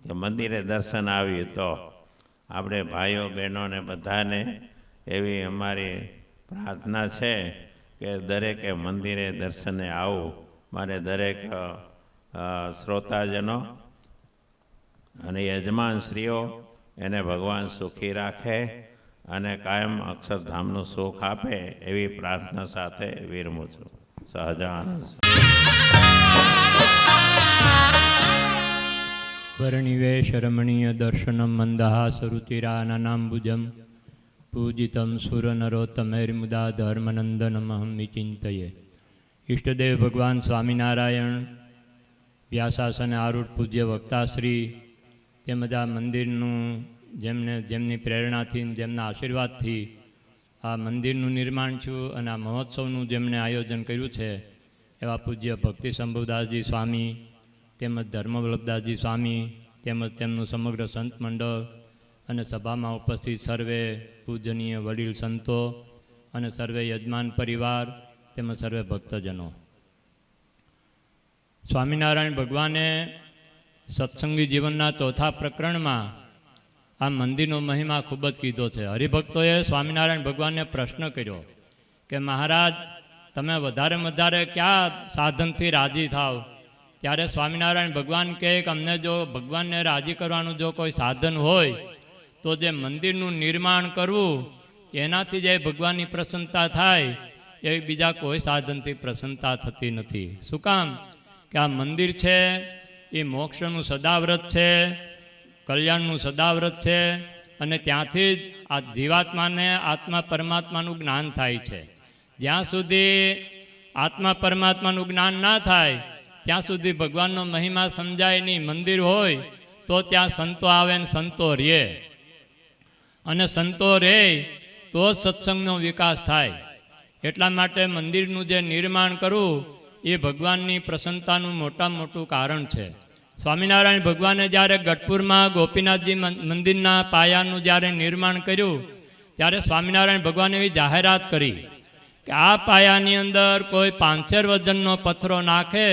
કે મંદિરે દર્શન આવ્યું તો. આપણે ભાઈઓ બહેનોને બધાને એવી અમારી પ્રાર્થના છે કે દરેકે મંદિરે દર્શને આવવું. મારે દરેક શ્રોતાજનો અને યજમાનશ્રીઓ એને ભગવાન સુખી રાખે અને કાયમ અક્ષરધામનું સુખ આપે એવી પ્રાર્થના સાથે વિરમું છું. સહજાનંદ. વર્ણિવેશ રમણીય દર્શનમ મંદહાસરુચિરાનનાંબુજમ પૂજિતમ સુરનરોત્તમૈર્મુદા ધર્મનંદનમહં વિચિંતયે. ઈષ્ટદેવ ભગવાન સ્વામિનારાયણ, વ્યાસાસને આરૂઢ પૂજ્ય વક્તાશ્રી, તેમજ આ મંદિરનું જેમની પ્રેરણાથી, જેમના આશીર્વાદથી આ મંદિરનું નિર્માણ થયું અને આ મહોત્સવનું જેમણે આયોજન કર્યું છે એવા પૂજ્ય ભક્તિ શંભુદાસજી સ્વામી, તેમજ ધર્મવલ્લભદાસજી સ્વામી, તેમજ તેમનું સમગ્ર સંત મંડળ અને સભામાં ઉપસ્થિત સર્વે પૂજનીય વડીલ સંતો અને સર્વે યજમાન પરિવાર તેમજ સર્વે ભક્તજનો, સ્વામિનારાયણ ભગવાને સત્સંગી જીવનના ચોથા પ્રકરણમાં આ મંદિરનો મહિમા ખૂબ જ કીધો છે. હરિભક્તોએ સ્વામિનારાયણ ભગવાનને પ્રશ્ન કર્યો કે મહારાજ, તમે વધારે કયા સાધનથી રાજી થાવ? ત્યારે સ્વામિનારાયણ ભગવાન કહે કે અમને જો ભગવાનને રાજી કરવાનું જો કોઈ સાધન હોય તો જે મંદિરનું નિર્માણ કરવું એનાથી જે ભગવાનની પ્રસન્નતા થાય એવી બીજા કોઈ સાધનથી પ્રસન્નતા થતી નથી. શું કામ? કે આ મંદિર છે એ મોક્ષનું સદાવ્રત છે, કલ્યાણનું સદાવ્રત છે, અને ત્યાંથી જ આ જીવાત્માને આત્મા પરમાત્માનું જ્ઞાન થાય છે. જ્યાં સુધી આત્મા પરમાત્માનું જ્ઞાન ના થાય ત્યાં સુધી ભગવાનનો મહિમા સમજાય નહીં. મંદિર હોય તો ત્યાં સંતો આવે ને સંતો રહે, અને સંતો રહે તો જ સત્સંગનો વિકાસ થાય. એટલા માટે મંદિરનું જે નિર્માણ કરવું એ ભગવાનની પ્રસન્નતાનું મોટું કારણ છે. સ્વામિનારાયણ ભગવાને જ્યારે ગઢપુરમાં ગોપીનાથજી મંદિરના પાયાનું જ્યારે નિર્માણ કર્યું ત્યારે સ્વામિનારાયણ ભગવાને એવી જાહેરાત કરી કે આ પાયાની અંદર કોઈ 500 વજનનો પથ્થરો નાખે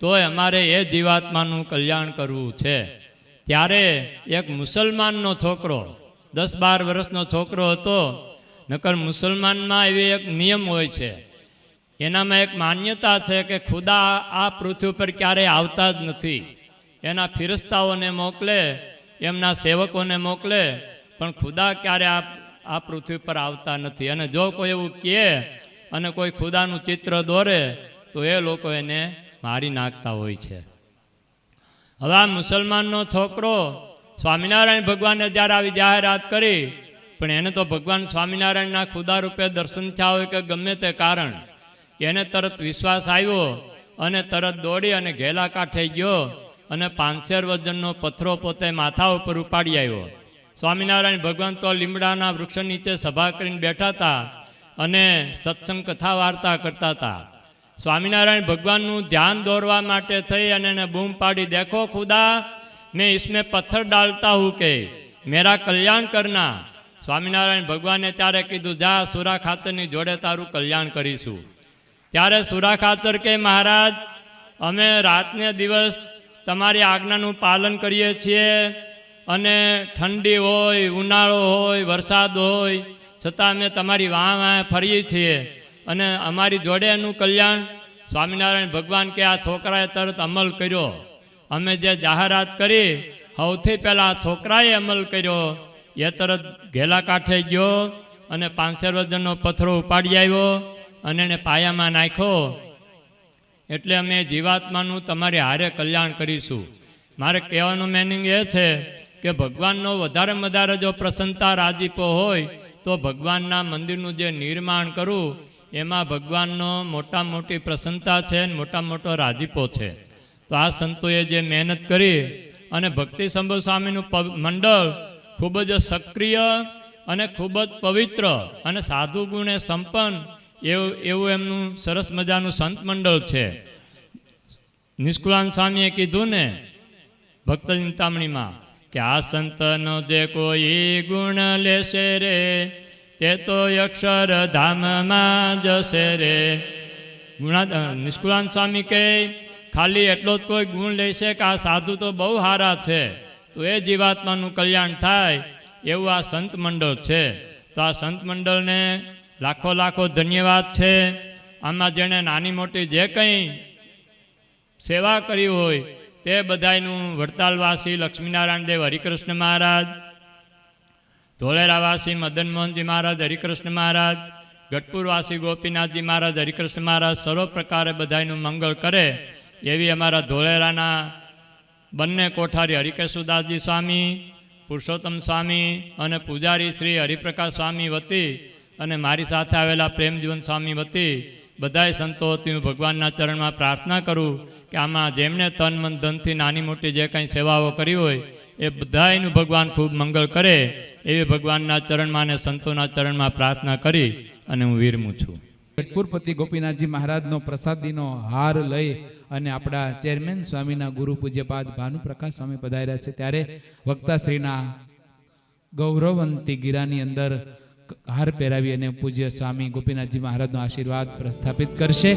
તોય અમારે એ જીવાત્માનું કલ્યાણ કરવું છે. ત્યારે એક મુસલમાનનો છોકરો 10-12 વર્ષનો છોકરો હતો. નકર મુસલમાનમાં એવી એક નિયમ હોય છે, એનામાં એક માન્યતા છે કે ખુદા આ પૃથ્વી પર ક્યારેય આવતા જ નથી. એના ફિરસ્તાઓને મોકલે, એમના સેવકોને મોકલે, પણ ખુદા ક્યારે આ પૃથ્વી પર આવતા નથી. અને જો કોઈ એવું કહે અને કોઈ ખુદાનું ચિત્ર દોરે તો એ લોકો એને મારી નાખતા હોય છે. હવે આ મુસલમાનનો છોકરો સ્વામિનારાયણ ભગવાને જ્યારે આવી જાહેરાત કરી, પણ એને તો ભગવાન સ્વામિનારાયણના ખુદા રૂપે દર્શન થયા હોય કે ગમે તે કારણ, એને તરત વિશ્વાસ આવ્યો અને તરત દોડી અને ઘેલા કાંઠે ગયો અને 500 વજનનો પથ્થરો પોતે માથા ઉપર ઉપાડી આવ્યો. સ્વામિનારાયણ ભગવાન તો લીમડાના વૃક્ષ નીચે સભા કરીને બેઠા હતા અને સત્સંગ કથા વાર્તા કરતા હતા. સ્વામિનારાયણ ભગવાનનું ધ્યાન દોરવા માટે થઈ અને એને બૂમ પાડી, દેખો ખુદા, मैं इसमें पत्थर डालता हूँ કે मेरा कल्याण करना. સ્વામિનારાયણ ભગવાને ત્યારે કીધું, જા સુરા ખાતરની જોડે તારું કલ્યાણ કરીશું. ત્યારે સુરા ખાતર કે મહારાજ, અમે રાતને દિવસ તમારી આજ્ઞાનું પાલન કરીએ છીએ, અને ઠંડી હોય, ઉનાળો હોય, વરસાદ હોય, છતાં અમે તમારી વાહ ફરીએ છીએ, અને અમારી જોડે એનું કલ્યાણ. સ્વામિનારાયણ ભગવાન કે આ છોકરાએ તરત અમલ કર્યો. અમે જે જાહેરાત કરી સૌથી પહેલાં છોકરાએ અમલ કર્યો. એ તરત ઘેલા કાંઠે ગયો અને 500 વજનનો પથ્થરો ઉપાડી આવ્યો અને એને પાયામાં નાખ્યો. એટલે અમે જીવાત્માનું તમારી હારે કલ્યાણ કરીશું. મારે કહેવાનું મિનિંગ એ છે કે ભગવાનનો વધારે જો પ્રસન્નતા રાજીપો હોય તો ભગવાનના મંદિરનું જે નિર્માણ કરવું એમાં ભગવાનનો મોટી પ્રસન્નતા છે અને મોટો રાજીપો છે. તો આ સંતોએ જે મહેનત કરી અને ભક્તિ સંભવ સ્વામીનું મંડળ ખૂબ જ સક્રિય અને ખૂબ જ પવિત્ર અને સાધુ ગુણે સંપન્ન એવું એમનું સરસ મજાનું સંત મંડળ છે. નિષ્કુળાન સ્વામીએ કીધું ને ભક્ત ચિંતામણીમાં કે આ સંતનો જે કોઈ ગુણ લેશે રે તે તો અક્ષરધામમાં જશે રે. નિષ્કુળાન સ્વામી કહે ખાલી એટલો જ કોઈ ગુણ લેશે કે આ સાધુ તો બહુ સારા છે તો એ જીવાત્માનું કલ્યાણ થાય, એવું આ સંત મંડળ છે. તો આ સંત મંડળને લાખો ધન્યવાદ છે. આમાં જેણે નાની મોટી જે કંઈ સેવા કરી હોય તે બધાયનું વડતાલવાસી લક્ષ્મીનારાયણ દેવ હરિકૃષ્ણ મહારાજ, ધોલેરાવાસી મદન મોહનજી મહારાજ હરિકૃષ્ણ મહારાજ, ગઢપુરવાસી ગોપીનાથજી મહારાજ હરિકૃષ્ણ મહારાજ સર્વ પ્રકારે બધાયનું મંગળ કરે એવી અમારા ધોલેરાના બંને કોઠારી હરિકેશુદાસજી સ્વામી, પુરુષોત્તમ સ્વામી અને પૂજારી શ્રી હરિપ્રકાશ સ્વામી વતી અને મારી સાથે આવેલા પ્રેમજીવન સ્વામી વતી બધાય સંતો વતી હું ભગવાનના ચરણમાં પ્રાર્થના કરું કે આમાં જેમણે તન મન ધનથી નાની મોટી જે કંઈ સેવાઓ કરી હોય એ બધાયનું ભગવાન ખૂબ મંગળ કરે એવી ભગવાનના ચરણમાં અને સંતોના ચરણમાં પ્રાર્થના કરી અને હું વિરમું છું. ગઢપુરપતિ ગોપીનાથજી મહારાજનો પ્રસાદીનો હાર લઈ અને આપણા ચેરમેન સ્વામીના ગુરુ પૂજ્યપાદ ભાનુપ્રકાશ સ્વામી પધાર્યા છે. ત્યારે વક્તાશ્રીના ગૌરવંતી ગીરાની અંદર હાર પહેરાવી અને પૂજ્ય સ્વામી ગોપીનાથજી મહારાજનો આશીર્વાદ પ્રસ્થાપિત કરશે.